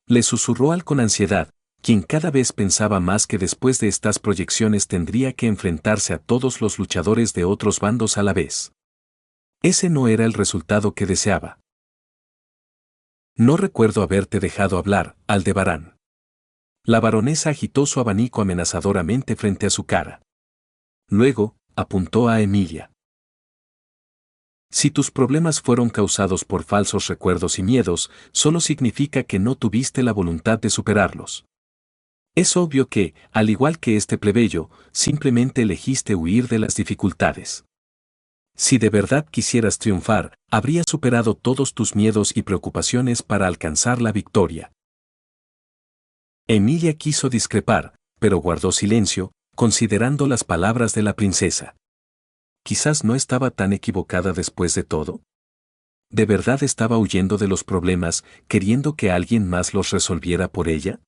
Le susurró Al con ansiedad, quien cada vez pensaba más que después de estas proyecciones tendría que enfrentarse a todos los luchadores de otros bandos a la vez. Ese no era el resultado que deseaba. No recuerdo haberte dejado hablar, Aldebarán. La baronesa agitó su abanico amenazadoramente frente a su cara. Luego, apuntó a Emilia. Si tus problemas fueron causados por falsos recuerdos y miedos, solo significa que no tuviste la voluntad de superarlos. Es obvio que, al igual que este plebeyo, simplemente elegiste huir de las dificultades. Si de verdad quisieras triunfar, habrías superado todos tus miedos y preocupaciones para alcanzar la victoria. Emilia quiso discrepar, pero guardó silencio, considerando las palabras de la princesa. Quizás no estaba tan equivocada después de todo. ¿De verdad estaba huyendo de los problemas, queriendo que alguien más los resolviera por ella?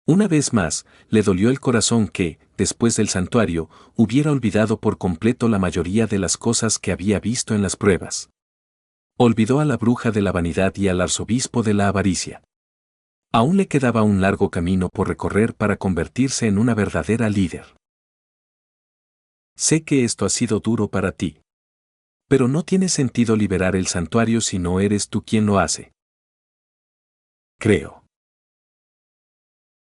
Una vez más, le dolió el corazón que, después del santuario, hubiera olvidado por completo la mayoría de las cosas que había visto en las pruebas. Olvidó a la bruja de la vanidad y al arzobispo de la avaricia. Aún le quedaba un largo camino por recorrer para convertirse en una verdadera líder. Sé que esto ha sido duro para ti. Pero no tiene sentido liberar el santuario si no eres tú quien lo hace. Creo.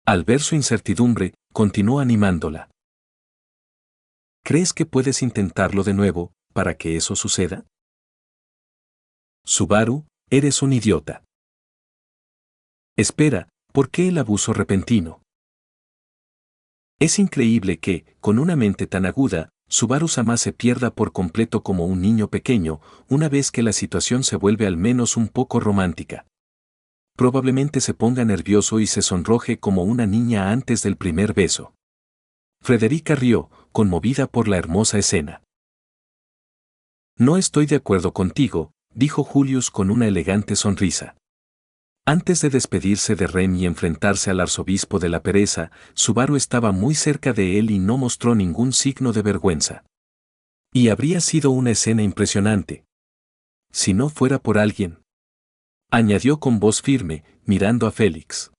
Al ver su incertidumbre, continuó animándola. ¿Crees que puedes intentarlo de nuevo, para que eso suceda? Subaru, eres un idiota. Espera, ¿por qué el abuso repentino? Es increíble que, con una mente tan aguda, Subaru-sama se pierda por completo como un niño pequeño, una vez que la situación se vuelve al menos un poco romántica. Probablemente se ponga nervioso y se sonroje como una niña antes del primer beso. Frederica rió, conmovida por la hermosa escena. No estoy de acuerdo contigo, dijo Julius con una elegante sonrisa. Antes de despedirse de Rem y enfrentarse al arzobispo de la pereza, Subaru estaba muy cerca de él y no mostró ningún signo de vergüenza. Y habría sido una escena impresionante. Si no fuera por alguien. Añadió con voz firme, mirando a Félix.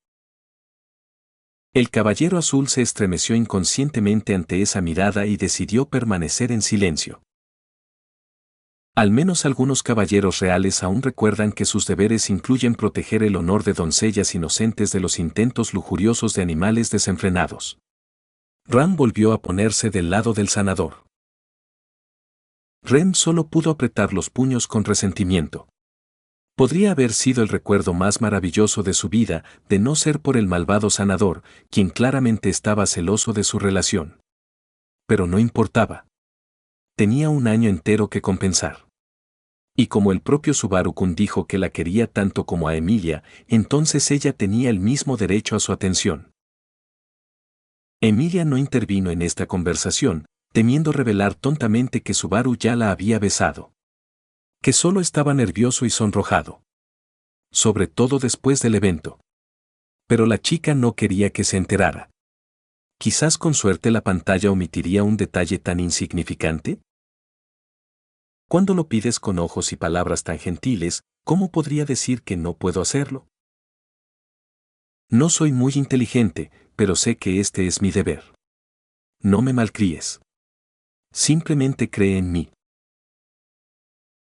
El caballero azul se estremeció inconscientemente ante esa mirada y decidió permanecer en silencio. Al menos algunos caballeros reales aún recuerdan que sus deberes incluyen proteger el honor de doncellas inocentes de los intentos lujuriosos de animales desenfrenados. Ram volvió a ponerse del lado del sanador. Rem solo pudo apretar los puños con resentimiento. Podría haber sido el recuerdo más maravilloso de su vida, de no ser por el malvado sanador, quien claramente estaba celoso de su relación. Pero no importaba. Tenía un año entero que compensar. Y como el propio Subaru-kun dijo que la quería tanto como a Emilia, entonces ella tenía el mismo derecho a su atención. Emilia no intervino en esta conversación, temiendo revelar tontamente que Subaru ya la había besado. Que solo estaba nervioso y sonrojado. Sobre todo después del evento. Pero la chica no quería que se enterara. Quizás con suerte la pantalla omitiría un detalle tan insignificante. Cuando lo pides con ojos y palabras tan gentiles, ¿cómo podría decir que no puedo hacerlo? No soy muy inteligente, pero sé que este es mi deber. No me malcríes. Simplemente cree en mí.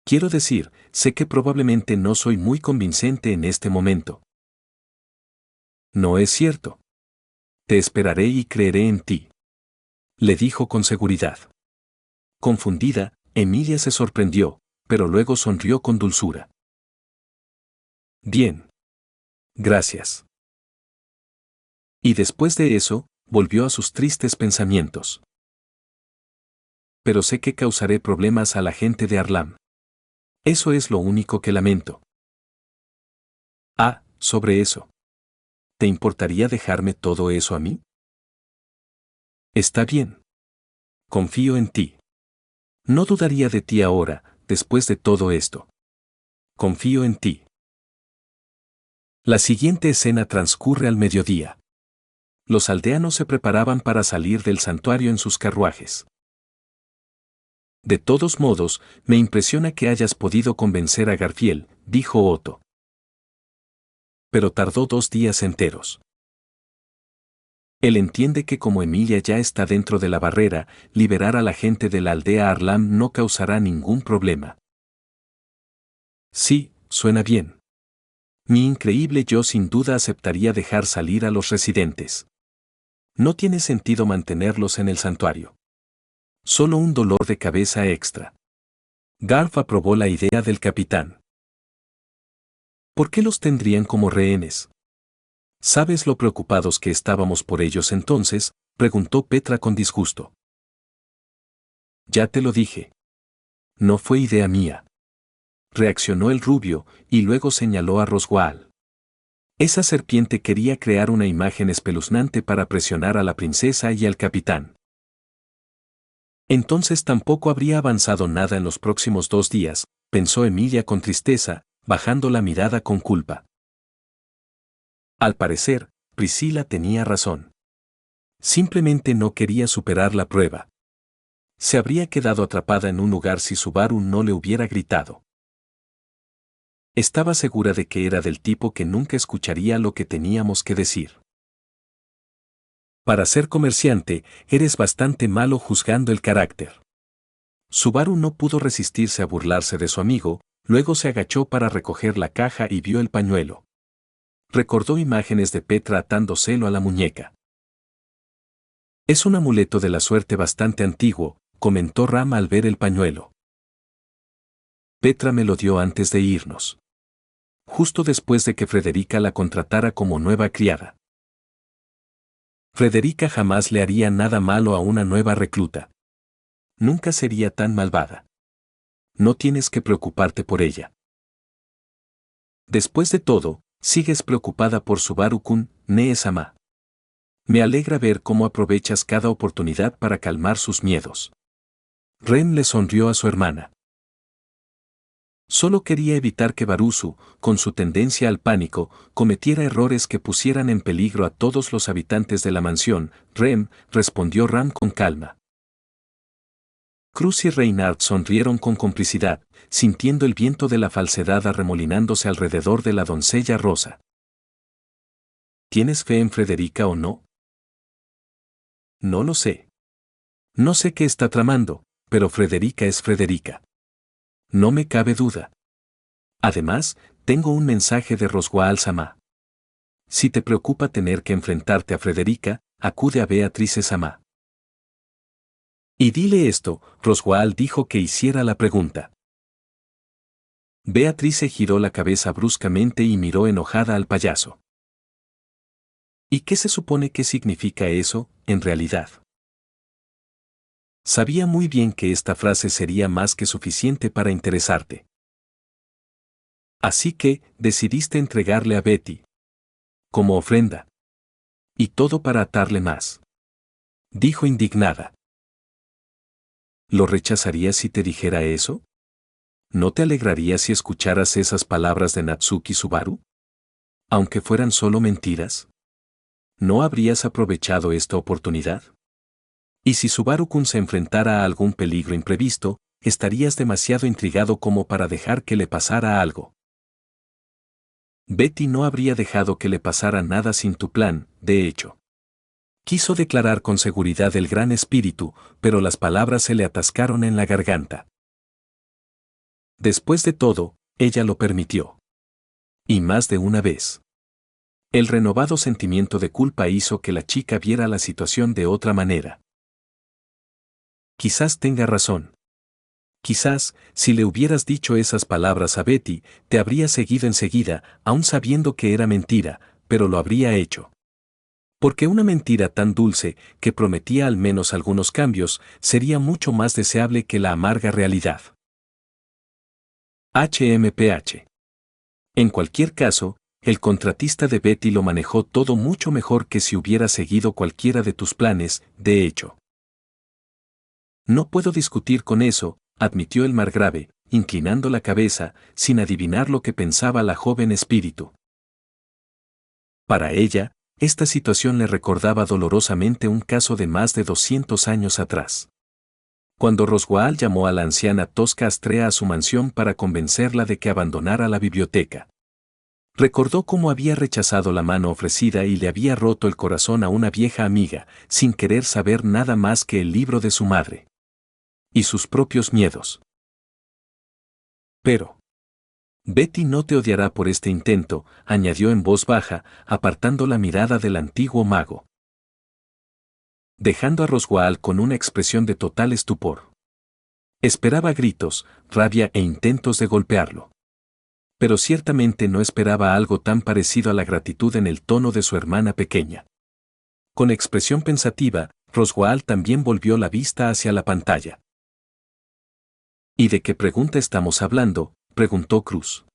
Quiero decir, sé que probablemente no soy muy convincente en este momento. No es cierto. Te esperaré y creeré en ti. Le dijo con seguridad. Confundida, Emilia se sorprendió, pero luego sonrió con dulzura. Bien. Gracias. Y después de eso, volvió a sus tristes pensamientos. Pero sé que causaré problemas a la gente de Arlam. Eso es lo único que lamento. Ah, sobre eso. ¿Te importaría dejarme todo eso a mí? Está bien. Confío en ti. No dudaría de ti ahora, después de todo esto. Confío en ti. La siguiente escena transcurre al mediodía. Los aldeanos se preparaban para salir del santuario en sus carruajes. De todos modos, me impresiona que hayas podido convencer a Garfiel, dijo Otto. Pero tardó 2 días enteros. Él entiende que como Emilia ya está dentro de la barrera, liberar a la gente de la aldea Arlam no causará ningún problema. Sí, suena bien. Mi increíble yo sin duda aceptaría dejar salir a los residentes. No tiene sentido mantenerlos en el santuario. Solo un dolor de cabeza extra. Garf aprobó la idea del capitán. ¿Por qué los tendrían como rehenes? ¿Sabes lo preocupados que estábamos por ellos entonces?, preguntó Petra con disgusto. Ya te lo dije. No fue idea mía. Reaccionó el rubio, y luego señaló a Roswaal. Esa serpiente quería crear una imagen espeluznante para presionar a la princesa y al capitán. Entonces tampoco habría avanzado nada en los próximos 2 días, pensó Emilia con tristeza, bajando la mirada con culpa. Al parecer, Priscila tenía razón. Simplemente no quería superar la prueba. Se habría quedado atrapada en un lugar si Subaru no le hubiera gritado. Estaba segura de que era del tipo que nunca escucharía lo que teníamos que decir. Para ser comerciante, eres bastante malo juzgando el carácter. Subaru no pudo resistirse a burlarse de su amigo, luego se agachó para recoger la caja y vio el pañuelo. Recordó imágenes de Petra atándoselo a la muñeca. Es un amuleto de la suerte bastante antiguo, comentó Rama al ver el pañuelo. Petra me lo dio antes de irnos. Justo después de que Frederica la contratara como nueva criada. Frederica jamás le haría nada malo a una nueva recluta. Nunca sería tan malvada. No tienes que preocuparte por ella. Después de todo, sigues preocupada por Subaru-kun, Nee-sama. Me alegra ver cómo aprovechas cada oportunidad para calmar sus miedos. Ren le sonrió a su hermana. Solo quería evitar que Barusu, con su tendencia al pánico, cometiera errores que pusieran en peligro a todos los habitantes de la mansión. Rem, respondió Ram con calma. Cruz y Reynard sonrieron con complicidad, sintiendo el viento de la falsedad arremolinándose alrededor de la doncella rosa. ¿Tienes fe en Frederica o no? No lo sé. No sé qué está tramando, pero Frederica es Frederica. No me cabe duda. Además, tengo un mensaje de Roswell Sama. Si te preocupa tener que enfrentarte a Frederica, acude a Beatrice Sama. Y dile esto, Roswell dijo que hiciera la pregunta. Beatrice giró la cabeza bruscamente y miró enojada al payaso. ¿Y qué se supone que significa eso, en realidad? Sabía muy bien que esta frase sería más que suficiente para interesarte. Así que, decidiste entregarle a Betty. Como ofrenda. Y todo para atarle más. Dijo indignada. ¿Lo rechazarías si te dijera eso? ¿No te alegrarías si escucharas esas palabras de Natsuki Subaru? Aunque fueran solo mentiras. ¿No habrías aprovechado esta oportunidad? Y si Subaru-kun se enfrentara a algún peligro imprevisto, estarías demasiado intrigado como para dejar que le pasara algo. Betty no habría dejado que le pasara nada sin tu plan, de hecho. Quiso declarar con seguridad el gran espíritu, pero las palabras se le atascaron en la garganta. Después de todo, ella lo permitió. Y más de una vez. El renovado sentimiento de culpa hizo que la chica viera la situación de otra manera. Quizás tenga razón. Quizás, si le hubieras dicho esas palabras a Betty, te habría seguido enseguida, aun sabiendo que era mentira, pero lo habría hecho. Porque una mentira tan dulce, que prometía al menos algunos cambios, sería mucho más deseable que la amarga realidad. HMPH. En cualquier caso, el contratista de Betty lo manejó todo mucho mejor que si hubiera seguido cualquiera de tus planes, de hecho. No puedo discutir con eso, admitió el margrave, inclinando la cabeza, sin adivinar lo que pensaba la joven espíritu. Para ella, esta situación le recordaba dolorosamente un caso de más de 200 años atrás. Cuando Roswell llamó a la anciana Tosca Astrea a su mansión para convencerla de que abandonara la biblioteca. Recordó cómo había rechazado la mano ofrecida y le había roto el corazón a una vieja amiga, sin querer saber nada más que el libro de su madre. Y sus propios miedos. Pero Betty no te odiará por este intento, añadió en voz baja, apartando la mirada del antiguo mago. Dejando a Roswell con una expresión de total estupor. Esperaba gritos, rabia e intentos de golpearlo. Pero ciertamente no esperaba algo tan parecido a la gratitud en el tono de su hermana pequeña. Con expresión pensativa, Roswell también volvió la vista hacia la pantalla. ¿Y de qué pregunta estamos hablando?, preguntó Cruz.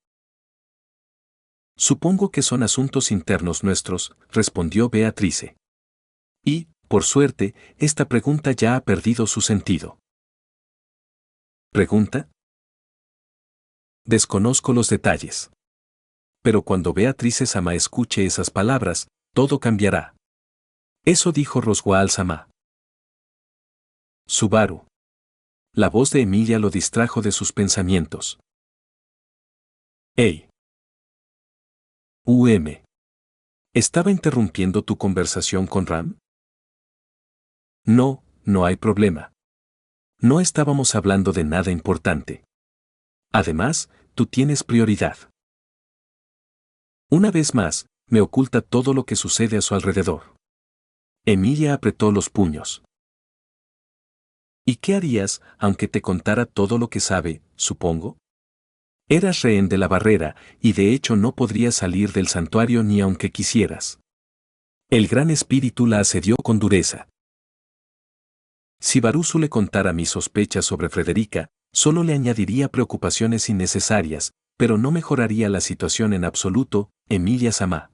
Supongo que son asuntos internos nuestros, respondió Beatrice. Y, por suerte, esta pregunta ya ha perdido su sentido. ¿Pregunta? Desconozco los detalles. Pero cuando Beatrice Sama escuche esas palabras, todo cambiará. Eso dijo Roswell Sama. Subaru. La voz de Emilia lo distrajo de sus pensamientos. ¡Ey! ¿Estaba interrumpiendo tu conversación con Ram? No, no hay problema. No estábamos hablando de nada importante. Además, tú tienes prioridad. Una vez más, me oculta todo lo que sucede a su alrededor. Emilia apretó los puños. ¿Y qué harías, aunque te contara todo lo que sabe, supongo? Eras rehén de la barrera, y de hecho no podrías salir del santuario ni aunque quisieras. El gran espíritu la asedió con dureza. Si Barusu le contara mis sospechas sobre Frederica, solo le añadiría preocupaciones innecesarias, pero no mejoraría la situación en absoluto, Emilia Sama.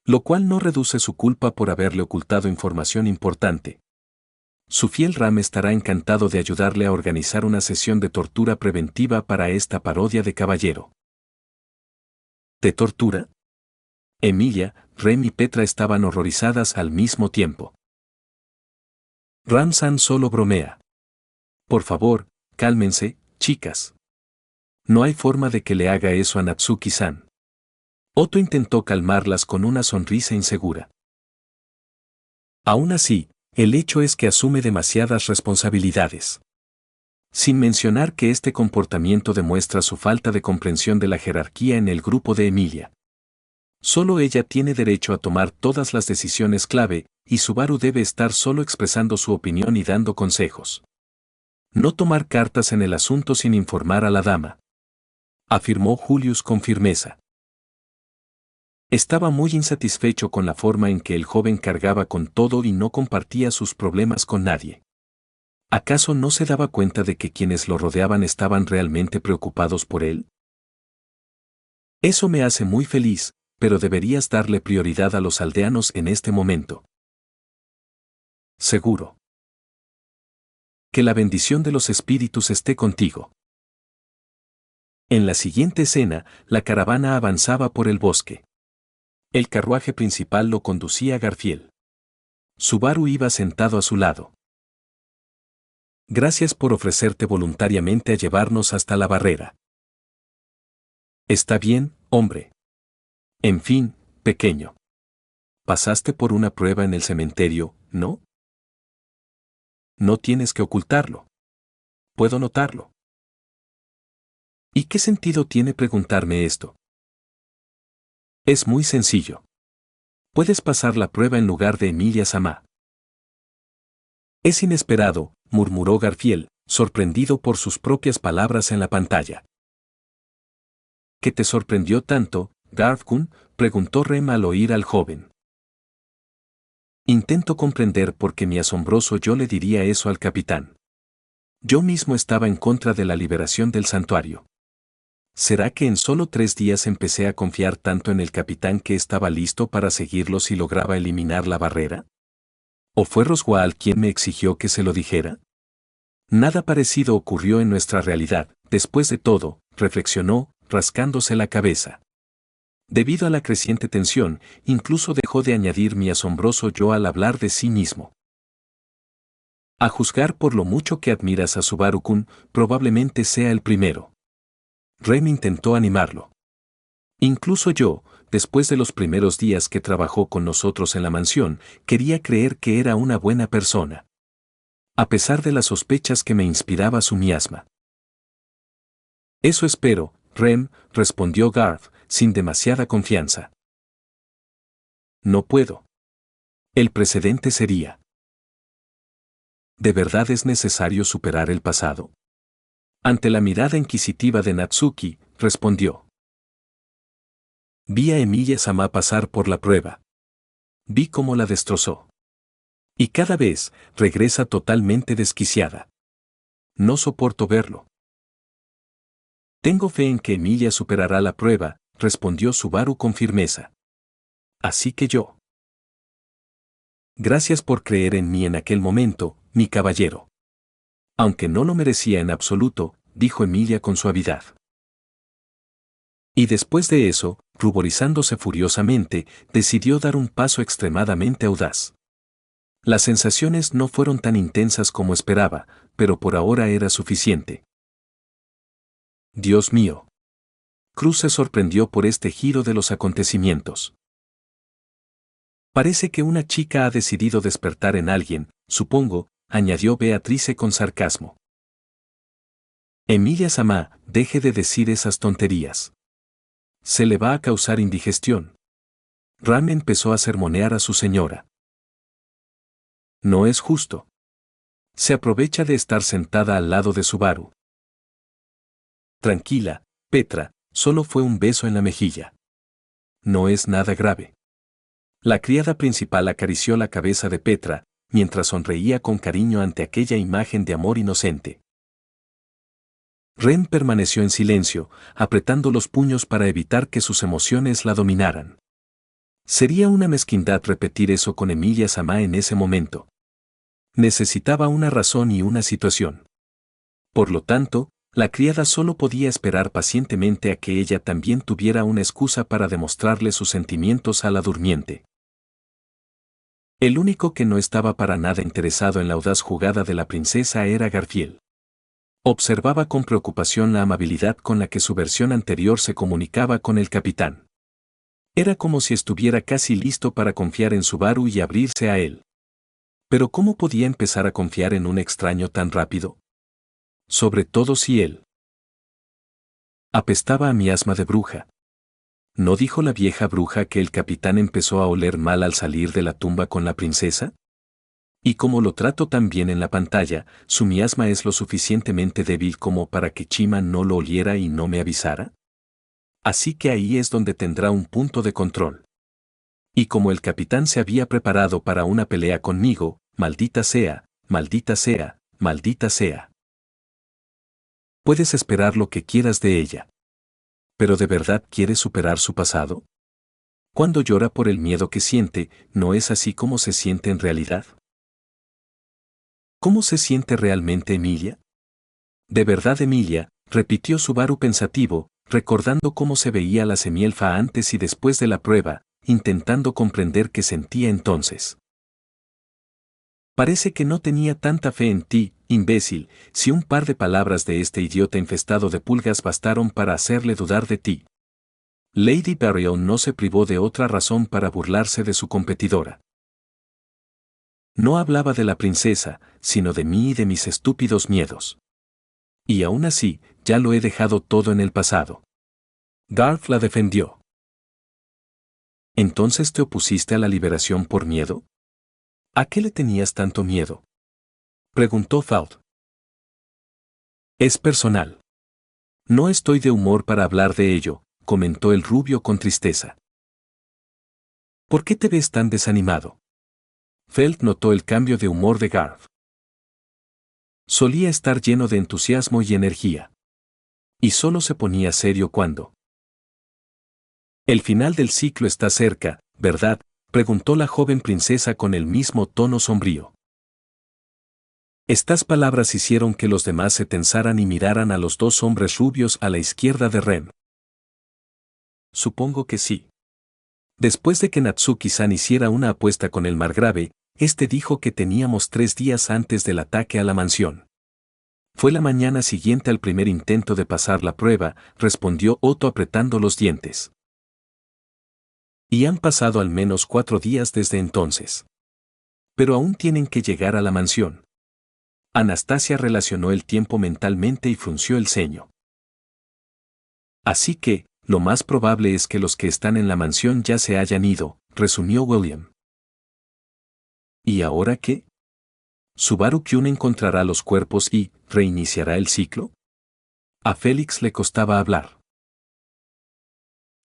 Lo cual no reduce su culpa por haberle ocultado información importante. Su fiel Ram estará encantado de ayudarle a organizar una sesión de tortura preventiva para esta parodia de caballero. ¿De tortura? Emilia, Rem y Petra estaban horrorizadas al mismo tiempo. Ram-san solo bromea. Por favor, cálmense, chicas. No hay forma de que le haga eso a Natsuki-san. Otto intentó calmarlas con una sonrisa insegura. Aún así, el hecho es que asume demasiadas responsabilidades. Sin mencionar que este comportamiento demuestra su falta de comprensión de la jerarquía en el grupo de Emilia. Solo ella tiene derecho a tomar todas las decisiones clave, y Subaru debe estar solo expresando su opinión y dando consejos. No tomar cartas en el asunto sin informar a la dama, afirmó Julius con firmeza. Estaba muy insatisfecho con la forma en que el joven cargaba con todo y no compartía sus problemas con nadie. ¿Acaso no se daba cuenta de que quienes lo rodeaban estaban realmente preocupados por él? Eso me hace muy feliz, pero deberías darle prioridad a los aldeanos en este momento. Seguro. Que la bendición de los espíritus esté contigo. En la siguiente escena, la caravana avanzaba por el bosque. El carruaje principal lo conducía Garfield. Subaru iba sentado a su lado. Gracias por ofrecerte voluntariamente a llevarnos hasta la barrera. Está bien, hombre. En fin, pequeño. Pasaste por una prueba en el cementerio, ¿no? No tienes que ocultarlo. Puedo notarlo. ¿Y qué sentido tiene preguntarme esto? Es muy sencillo. Puedes pasar la prueba en lugar de Emilia-sama. Es inesperado, murmuró Garfield, sorprendido por sus propias palabras en la pantalla. ¿Qué te sorprendió tanto, Garth-kun?, preguntó Rem al oír al joven. Intento comprender por qué mi asombroso yo le diría eso al capitán. Yo mismo estaba en contra de la liberación del santuario. ¿Será que en solo 3 días empecé a confiar tanto en el capitán que estaba listo para seguirlo si lograba eliminar la barrera? ¿O fue Roswaal quien me exigió que se lo dijera? Nada parecido ocurrió en nuestra realidad, después de todo, reflexionó, rascándose la cabeza. Debido a la creciente tensión, incluso dejó de añadir mi asombroso yo al hablar de sí mismo. A juzgar por lo mucho que admiras a Subaru-kun, probablemente sea el primero. Rem intentó animarlo. Incluso yo, después de los primeros días que trabajó con nosotros en la mansión, quería creer que era una buena persona. A pesar de las sospechas que me inspiraba su miasma. Eso espero, Rem, respondió Garth, sin demasiada confianza. No puedo. El precedente sería. ¿De verdad es necesario superar el pasado? Ante la mirada inquisitiva de Natsuki, respondió. Vi a Emilia-sama pasar por la prueba. Vi cómo la destrozó. Y cada vez, regresa totalmente desquiciada. No soporto verlo. Tengo fe en que Emilia superará la prueba, respondió Subaru con firmeza. Así que yo. Gracias por creer en mí en aquel momento, mi caballero. Aunque no lo merecía en absoluto, dijo Emilia con suavidad. Y después de eso, ruborizándose furiosamente, decidió dar un paso extremadamente audaz. Las sensaciones no fueron tan intensas como esperaba, pero por ahora era suficiente. Dios mío. Cruz se sorprendió por este giro de los acontecimientos. Parece que una chica ha decidido despertar en alguien, supongo, añadió Beatrice con sarcasmo. Emilia-sama, deje de decir esas tonterías. Se le va a causar indigestión. Ram empezó a sermonear a su señora. No es justo. Se aprovecha de estar sentada al lado de Subaru. Tranquila, Petra, solo fue un beso en la mejilla. No es nada grave. La criada principal acarició la cabeza de Petra, mientras sonreía con cariño ante aquella imagen de amor inocente. Rem permaneció en silencio, apretando los puños para evitar que sus emociones la dominaran. Sería una mezquindad repetir eso con Emilia-sama en ese momento. Necesitaba una razón y una situación. Por lo tanto, la criada solo podía esperar pacientemente a que ella también tuviera una excusa para demostrarle sus sentimientos a la durmiente. El único que no estaba para nada interesado en la audaz jugada de la princesa era Garfield. Observaba con preocupación la amabilidad con la que su versión anterior se comunicaba con el capitán. Era como si estuviera casi listo para confiar en Subaru y abrirse a él. Pero ¿cómo podía empezar a confiar en un extraño tan rápido? Sobre todo si él apestaba a miasma de bruja. ¿No dijo la vieja bruja que el capitán empezó a oler mal al salir de la tumba con la princesa? Y como lo trato tan bien en la pantalla, su miasma es lo suficientemente débil como para que Chima no lo oliera y no me avisara. Así que ahí es donde tendrá un punto de control. Y como el capitán se había preparado para una pelea conmigo, maldita sea, maldita sea, maldita sea. Puedes esperar lo que quieras de ella. ¿Pero de verdad quieres superar su pasado? Cuando llora por el miedo que siente, ¿no es así como se siente en realidad? ¿Cómo se siente realmente Emilia? De verdad Emilia, repitió Subaru pensativo, recordando cómo se veía la semielfa antes y después de la prueba, intentando comprender qué sentía entonces. Parece que no tenía tanta fe en ti, imbécil, si un par de palabras de este idiota infestado de pulgas bastaron para hacerle dudar de ti. Lady Barriow no se privó de otra razón para burlarse de su competidora. No hablaba de la princesa, sino de mí y de mis estúpidos miedos. Y aún así, ya lo he dejado todo en el pasado. Garth la defendió. ¿Entonces te opusiste a la liberación por miedo? ¿A qué le tenías tanto miedo? Preguntó Faust. Es personal. No estoy de humor para hablar de ello, comentó el rubio con tristeza. ¿Por qué te ves tan desanimado? Felt notó el cambio de humor de Garth. Solía estar lleno de entusiasmo y energía. Y solo se ponía serio cuando. El final del ciclo está cerca, ¿verdad?, preguntó la joven princesa con el mismo tono sombrío. Estas palabras hicieron que los demás se tensaran y miraran a los dos hombres rubios a la izquierda de Ren. Supongo que sí. Después de que Natsuki-san hiciera una apuesta con el margrave, este dijo que teníamos 3 días antes del ataque a la mansión. Fue la mañana siguiente al primer intento de pasar la prueba, respondió Otto apretando los dientes. Y han pasado al menos 4 días desde entonces. Pero aún tienen que llegar a la mansión. Anastasia relacionó el tiempo mentalmente y frunció el ceño. Así que, lo más probable es que los que están en la mansión ya se hayan ido, resumió William. ¿Y ahora qué? ¿Subaru Kyun encontrará los cuerpos y reiniciará el ciclo? A Félix le costaba hablar.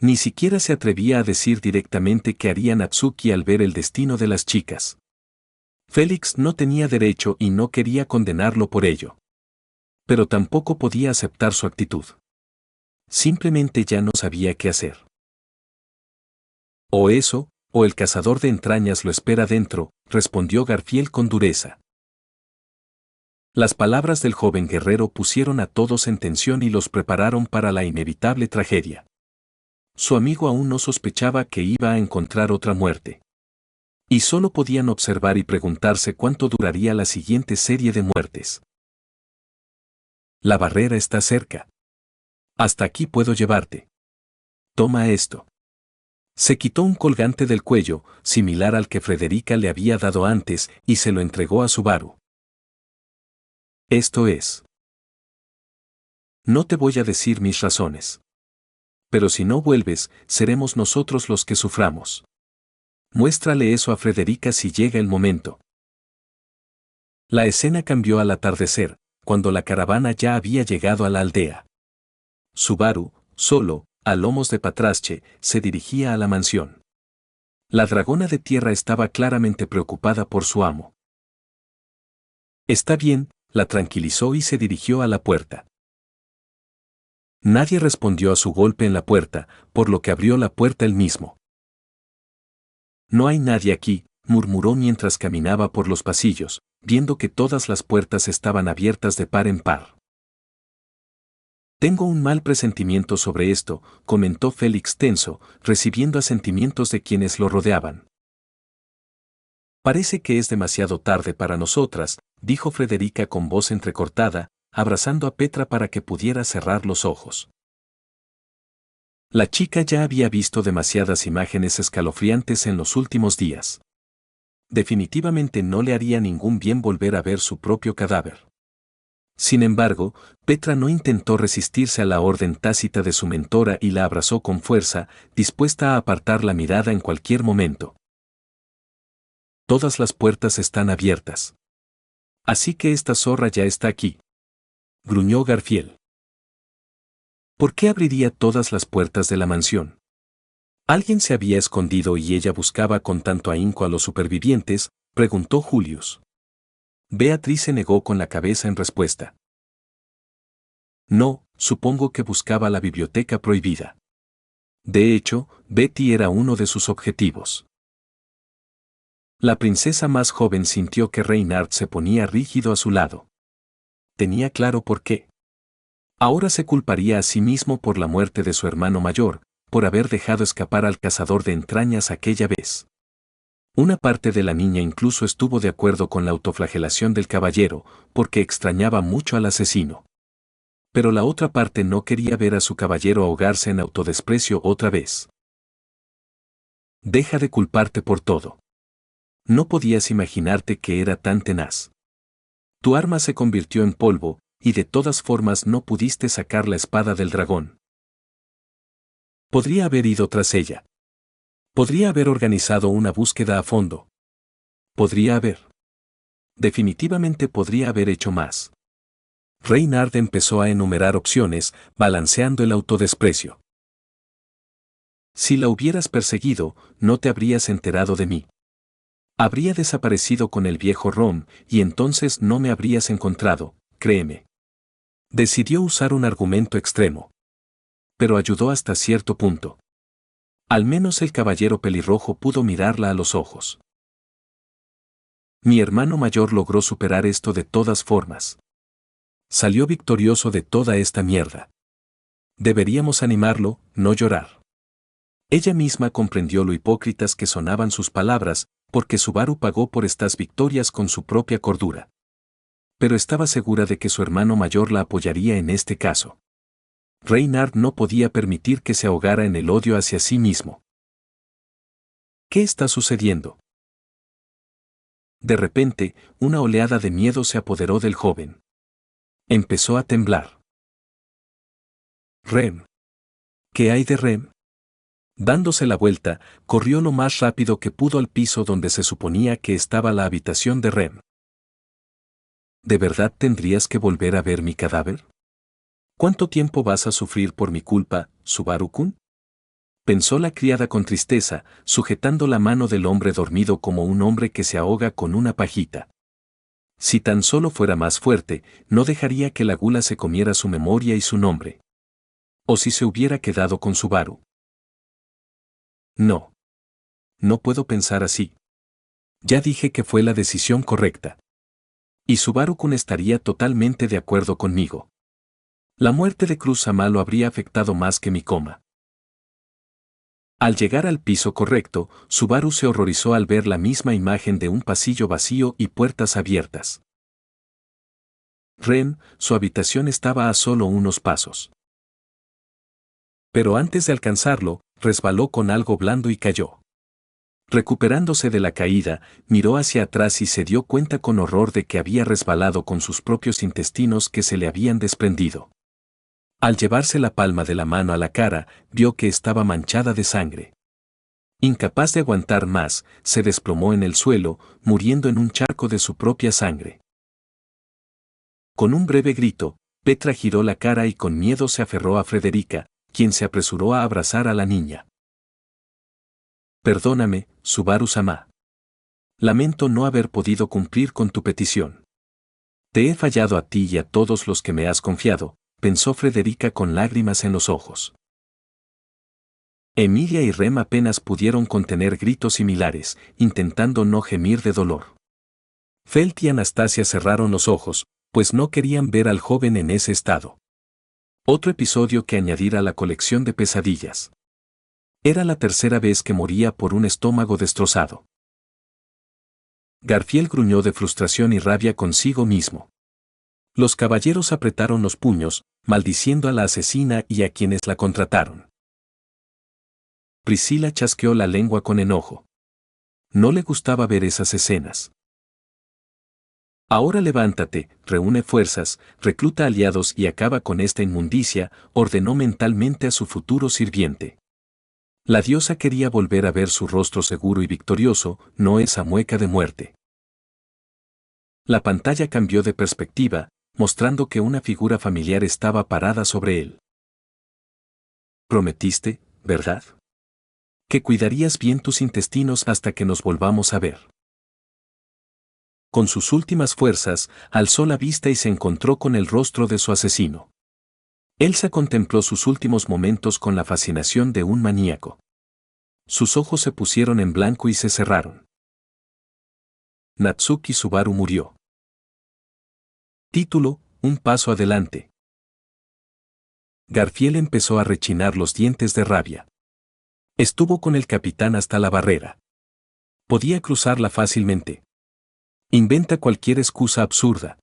Ni siquiera se atrevía a decir directamente qué haría Natsuki al ver el destino de las chicas. Félix no tenía derecho y no quería condenarlo por ello. Pero tampoco podía aceptar su actitud. Simplemente ya no sabía qué hacer. O eso, o el cazador de entrañas lo espera dentro, respondió Garfield con dureza. Las palabras del joven guerrero pusieron a todos en tensión y los prepararon para la inevitable tragedia. Su amigo aún no sospechaba que iba a encontrar otra muerte. Y solo podían observar y preguntarse cuánto duraría la siguiente serie de muertes. La barrera está cerca. Hasta aquí puedo llevarte. Toma esto. Se quitó un colgante del cuello, similar al que Frederica le había dado antes, y se lo entregó a Subaru. Esto es. No te voy a decir mis razones. Pero si no vuelves, seremos nosotros los que suframos. Muéstrale eso a Frederica si llega el momento. La escena cambió al atardecer, cuando la caravana ya había llegado a la aldea. Subaru, solo, a lomos de Patrache, se dirigía a la mansión. La dragona de tierra estaba claramente preocupada por su amo. Está bien, la tranquilizó y se dirigió a la puerta. Nadie respondió a su golpe en la puerta, por lo que abrió la puerta él mismo. No hay nadie aquí, murmuró mientras caminaba por los pasillos, viendo que todas las puertas estaban abiertas de par en par. Tengo un mal presentimiento sobre esto, comentó Félix tenso, recibiendo asentimientos de quienes lo rodeaban. Parece que es demasiado tarde para nosotras, dijo Frederica con voz entrecortada, abrazando a Petra para que pudiera cerrar los ojos. La chica ya había visto demasiadas imágenes escalofriantes en los últimos días. Definitivamente no le haría ningún bien volver a ver su propio cadáver. Sin embargo, Petra no intentó resistirse a la orden tácita de su mentora y la abrazó con fuerza, dispuesta a apartar la mirada en cualquier momento. Todas las puertas están abiertas. Así que esta zorra ya está aquí, gruñó Garfield. ¿Por qué abriría todas las puertas de la mansión? ¿Alguien se había escondido y ella buscaba con tanto ahínco a los supervivientes?, preguntó Julius. Beatriz se negó con la cabeza en respuesta. No, supongo que buscaba la biblioteca prohibida. De hecho, Betty era uno de sus objetivos. La princesa más joven sintió que Reynard se ponía rígido a su lado. Tenía claro por qué. Ahora se culparía a sí mismo por la muerte de su hermano mayor, por haber dejado escapar al cazador de entrañas aquella vez. Una parte de la niña incluso estuvo de acuerdo con la autoflagelación del caballero, porque extrañaba mucho al asesino. Pero la otra parte no quería ver a su caballero ahogarse en autodesprecio otra vez. Deja de culparte por todo. No podías imaginarte que era tan tenaz. Tu arma se convirtió en polvo, y de todas formas no pudiste sacar la espada del dragón. Podría haber ido tras ella. Podría haber organizado una búsqueda a fondo. Podría haber. Definitivamente podría haber hecho más. Reynard empezó a enumerar opciones, balanceando el autodesprecio. Si la hubieras perseguido, no te habrías enterado de mí. Habría desaparecido con el viejo Rom, y entonces no me habrías encontrado, créeme. Decidió usar un argumento extremo. Pero ayudó hasta cierto punto. Al menos el caballero pelirrojo pudo mirarla a los ojos. Mi hermano mayor logró superar esto de todas formas. Salió victorioso de toda esta mierda. Deberíamos animarlo, no llorar. Ella misma comprendió lo hipócritas que sonaban sus palabras, porque Subaru pagó por estas victorias con su propia cordura. Pero estaba segura de que su hermano mayor la apoyaría en este caso. Reynard no podía permitir que se ahogara en el odio hacia sí mismo. ¿Qué está sucediendo? De repente, una oleada de miedo se apoderó del joven. Empezó a temblar. Rem. ¿Qué hay de Rem? Dándose la vuelta, corrió lo más rápido que pudo al piso donde se suponía que estaba la habitación de Rem. ¿De verdad tendrías que volver a ver mi cadáver? ¿Cuánto tiempo vas a sufrir por mi culpa, Subaru-kun? Pensó la criada con tristeza, sujetando la mano del hombre dormido como un hombre que se ahoga con una pajita. Si tan solo fuera más fuerte, no dejaría que la gula se comiera su memoria y su nombre. O si se hubiera quedado con Subaru. No. No puedo pensar así. Ya dije que fue la decisión correcta. Y Subaru-kun estaría totalmente de acuerdo conmigo. La muerte de Cruz-sama lo habría afectado más que mi coma. Al llegar al piso correcto, Subaru se horrorizó al ver la misma imagen de un pasillo vacío y puertas abiertas. Rem, su habitación estaba a solo unos pasos. Pero antes de alcanzarlo, resbaló con algo blando y cayó. Recuperándose de la caída, miró hacia atrás y se dio cuenta con horror de que había resbalado con sus propios intestinos que se le habían desprendido. Al llevarse la palma de la mano a la cara, vio que estaba manchada de sangre. Incapaz de aguantar más, se desplomó en el suelo, muriendo en un charco de su propia sangre. Con un breve grito, Petra giró la cara y con miedo se aferró a Frederica, quien se apresuró a abrazar a la niña. Perdóname, Subaru-sama. Lamento no haber podido cumplir con tu petición. Te he fallado a ti y a todos los que me has confiado, pensó Frederica con lágrimas en los ojos. Emilia y Rem apenas pudieron contener gritos similares, intentando no gemir de dolor. Felt y Anastasia cerraron los ojos, pues no querían ver al joven en ese estado. Otro episodio que añadir a la colección de pesadillas. Era la tercera vez que moría por un estómago destrozado. Garfield gruñó de frustración y rabia consigo mismo. Los caballeros apretaron los puños, maldiciendo a la asesina y a quienes la contrataron. Priscilla chasqueó la lengua con enojo. No le gustaba ver esas escenas. Ahora levántate, reúne fuerzas, recluta aliados y acaba con esta inmundicia, ordenó mentalmente a su futuro sirviente. La diosa quería volver a ver su rostro seguro y victorioso, no esa mueca de muerte. La pantalla cambió de perspectiva, mostrando que una figura familiar estaba parada sobre él. Prometiste, ¿verdad? Que cuidarías bien tus intestinos hasta que nos volvamos a ver. Con sus últimas fuerzas, alzó la vista y se encontró con el rostro de su asesino. Elsa contempló sus últimos momentos con la fascinación de un maníaco. Sus ojos se pusieron en blanco y se cerraron. Natsuki Subaru murió. Título: Un paso adelante. Garfield empezó a rechinar los dientes de rabia. Estuvo con el capitán hasta la barrera. Podía cruzarla fácilmente. Inventa cualquier excusa absurda.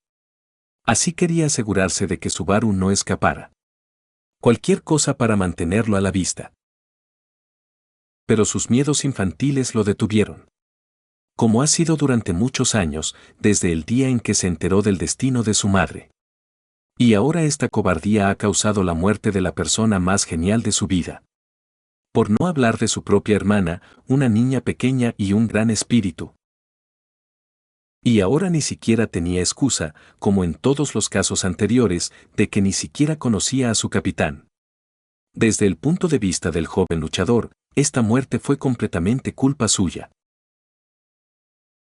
Así quería asegurarse de que Subaru no escapara. Cualquier cosa para mantenerlo a la vista. Pero sus miedos infantiles lo detuvieron. Como ha sido durante muchos años, desde el día en que se enteró del destino de su madre. Y ahora esta cobardía ha causado la muerte de la persona más genial de su vida. Por no hablar de su propia hermana, una niña pequeña y un gran espíritu. Y ahora ni siquiera tenía excusa, como en todos los casos anteriores, de que ni siquiera conocía a su capitán. Desde el punto de vista del joven luchador, esta muerte fue completamente culpa suya.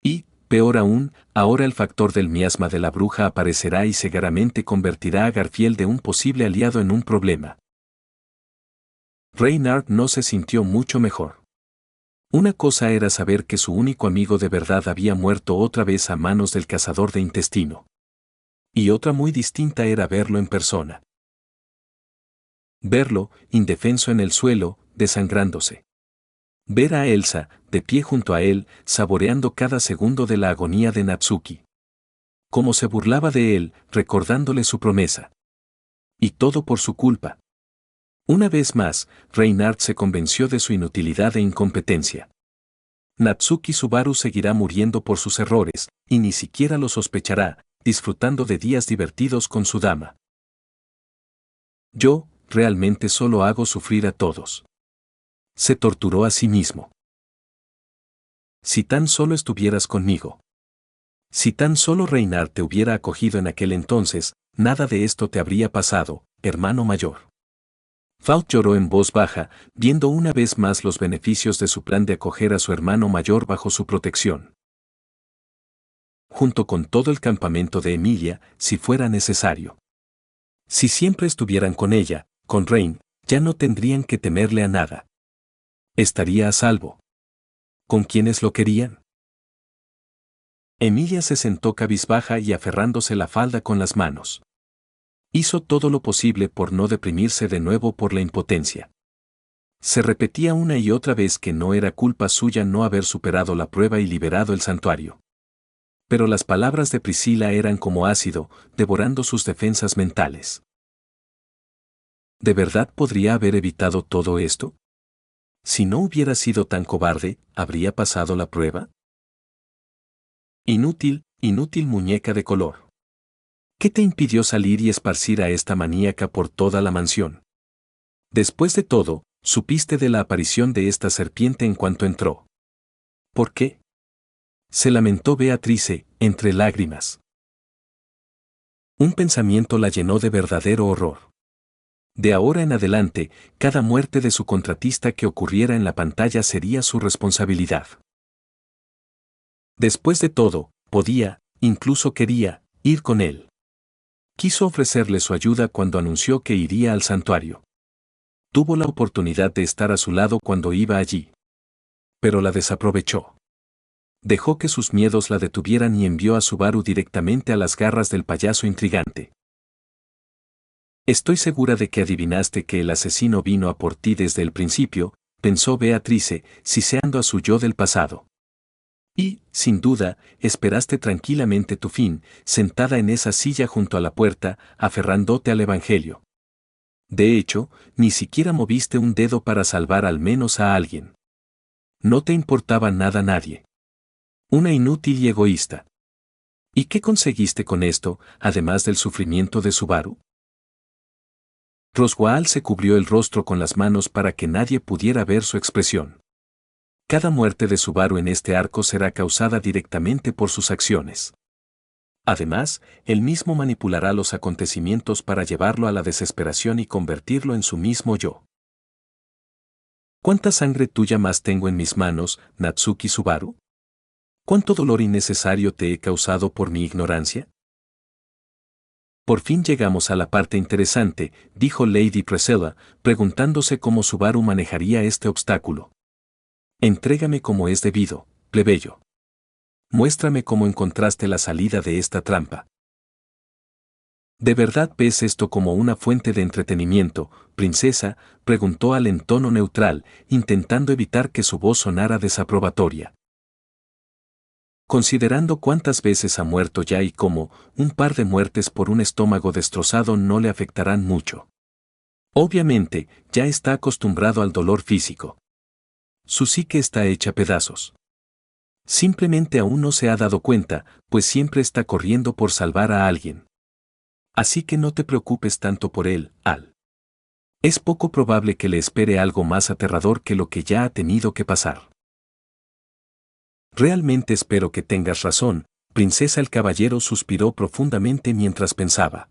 Y, peor aún, ahora el factor del miasma de la bruja aparecerá y cegaramente convertirá a Garfield de un posible aliado en un problema. Reynard no se sintió mucho mejor. Una cosa era saber que su único amigo de verdad había muerto otra vez a manos del cazador de intestino. Y otra muy distinta era verlo en persona. Verlo, indefenso en el suelo, desangrándose. Ver a Elsa, de pie junto a él, saboreando cada segundo de la agonía de Natsuki. Cómo se burlaba de él, recordándole su promesa. Y todo por su culpa. Una vez más, Reynard se convenció de su inutilidad e incompetencia. Natsuki Subaru seguirá muriendo por sus errores, y ni siquiera lo sospechará, disfrutando de días divertidos con su dama. Yo, realmente solo hago sufrir a todos. Se torturó a sí mismo. Si tan solo estuvieras conmigo. Si tan solo Reynard te hubiera acogido en aquel entonces, nada de esto te habría pasado, hermano mayor. Faust lloró en voz baja, viendo una vez más los beneficios de su plan de acoger a su hermano mayor bajo su protección. Junto con todo el campamento de Emilia, si fuera necesario. Si siempre estuvieran con ella, con Rein, ya no tendrían que temerle a nada. Estaría a salvo. ¿Con quienes lo querían? Emilia se sentó cabizbaja y aferrándose la falda con las manos. Hizo todo lo posible por no deprimirse de nuevo por la impotencia. Se repetía una y otra vez que no era culpa suya no haber superado la prueba y liberado el santuario. Pero las palabras de Priscilla eran como ácido, devorando sus defensas mentales. ¿De verdad podría haber evitado todo esto? Si no hubiera sido tan cobarde, ¿habría pasado la prueba? Inútil, inútil muñeca de color. ¿Qué te impidió salir y esparcir a esta maníaca por toda la mansión? Después de todo, supiste de la aparición de esta serpiente en cuanto entró. ¿Por qué? Se lamentó Beatrice, entre lágrimas. Un pensamiento la llenó de verdadero horror. De ahora en adelante, cada muerte de su contratista que ocurriera en la pantalla sería su responsabilidad. Después de todo, podía, incluso quería, ir con él. Quiso ofrecerle su ayuda cuando anunció que iría al santuario. Tuvo la oportunidad de estar a su lado cuando iba allí. Pero la desaprovechó. Dejó que sus miedos la detuvieran y envió a Subaru directamente a las garras del payaso intrigante. Estoy segura de que adivinaste que el asesino vino a por ti desde el principio, pensó Beatrice, siseando a su yo del pasado. Y, sin duda, esperaste tranquilamente tu fin, sentada en esa silla junto a la puerta, aferrándote al Evangelio. De hecho, ni siquiera moviste un dedo para salvar al menos a alguien. No te importaba nada nadie. Una inútil y egoísta. ¿Y qué conseguiste con esto, además del sufrimiento de Subaru? Roswaal se cubrió el rostro con las manos para que nadie pudiera ver su expresión. Cada muerte de Subaru en este arco será causada directamente por sus acciones. Además, él mismo manipulará los acontecimientos para llevarlo a la desesperación y convertirlo en su mismo yo. ¿Cuánta sangre tuya más tengo en mis manos, Natsuki Subaru? ¿Cuánto dolor innecesario te he causado por mi ignorancia? Por fin llegamos a la parte interesante, dijo Lady Priscilla, preguntándose cómo Subaru manejaría este obstáculo. Entrégame como es debido, plebeyo. Muéstrame cómo encontraste la salida de esta trampa. ¿De verdad ves esto como una fuente de entretenimiento, princesa?, preguntó Al en tono neutral, intentando evitar que su voz sonara desaprobatoria. Considerando cuántas veces ha muerto ya y cómo, un par de muertes por un estómago destrozado no le afectarán mucho. Obviamente, ya está acostumbrado al dolor físico. Su psique está hecha pedazos. Simplemente aún no se ha dado cuenta, pues siempre está corriendo por salvar a alguien. Así que no te preocupes tanto por él, Al. Es poco probable que le espere algo más aterrador que lo que ya ha tenido que pasar. Realmente espero que tengas razón, princesa. El caballero suspiró profundamente mientras pensaba.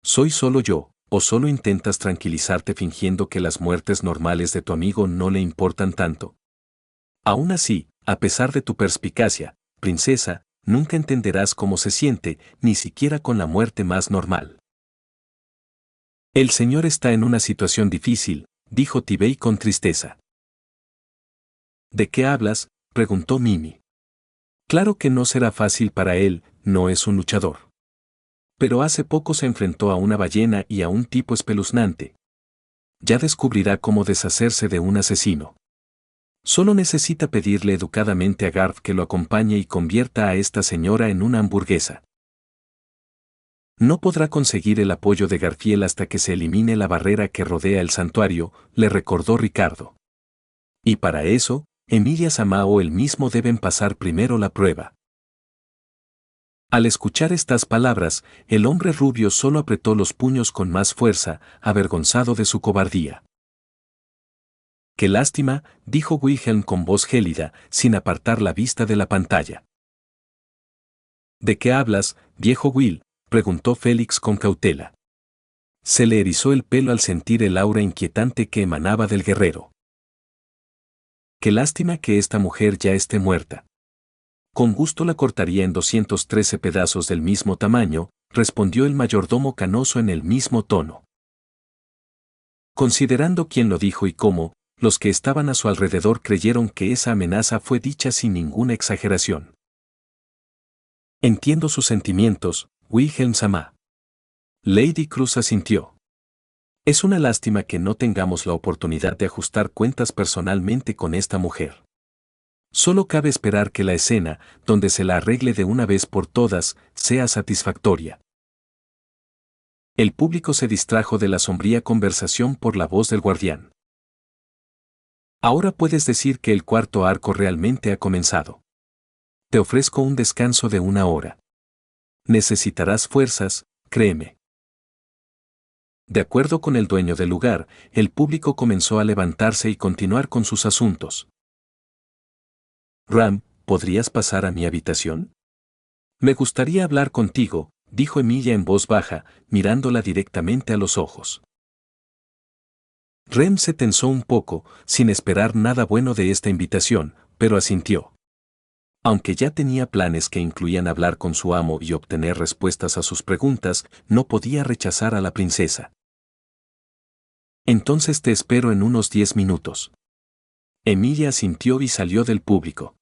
¿Soy solo yo, o solo intentas tranquilizarte fingiendo que las muertes normales de tu amigo no le importan tanto? Aún así, a pesar de tu perspicacia, princesa, nunca entenderás cómo se siente, ni siquiera con la muerte más normal. El señor está en una situación difícil, dijo Tibey con tristeza. ¿De qué hablas?, preguntó Mimi. Claro que no será fácil para él, no es un luchador. Pero hace poco se enfrentó a una ballena y a un tipo espeluznante. Ya descubrirá cómo deshacerse de un asesino. Solo necesita pedirle educadamente a Garth que lo acompañe y convierta a esta señora en una hamburguesa. No podrá conseguir el apoyo de Garfield hasta que se elimine la barrera que rodea el santuario, le recordó Ricardo. Y para eso, Emilia Sama o él mismo deben pasar primero la prueba. Al escuchar estas palabras, el hombre rubio solo apretó los puños con más fuerza, avergonzado de su cobardía. «Qué lástima», dijo Wilhelm con voz gélida, sin apartar la vista de la pantalla. «¿De qué hablas, viejo Will?», preguntó Félix con cautela. Se le erizó el pelo al sentir el aura inquietante que emanaba del guerrero. «Qué lástima que esta mujer ya esté muerta. Con gusto la cortaría en 213 pedazos del mismo tamaño», respondió el mayordomo canoso en el mismo tono. Considerando quién lo dijo y cómo, los que estaban a su alrededor creyeron que esa amenaza fue dicha sin ninguna exageración. «Entiendo sus sentimientos, Wilhelm Sama». Lady Cruz asintió. «Es una lástima que no tengamos la oportunidad de ajustar cuentas personalmente con esta mujer. Solo cabe esperar que la escena, donde se la arregle de una vez por todas, sea satisfactoria». El público se distrajo de la sombría conversación por la voz del guardián. «Ahora puedes decir que el cuarto arco realmente ha comenzado. Te ofrezco un descanso de 1 hora. Necesitarás fuerzas, créeme». De acuerdo con el dueño del lugar, el público comenzó a levantarse y continuar con sus asuntos. «Ram, ¿podrías pasar a mi habitación? Me gustaría hablar contigo», dijo Emilia en voz baja, mirándola directamente a los ojos. Rem se tensó un poco, sin esperar nada bueno de esta invitación, pero asintió. Aunque ya tenía planes que incluían hablar con su amo y obtener respuestas a sus preguntas, no podía rechazar a la princesa. «Entonces te espero en unos 10 minutos». Emilia asintió y salió del público.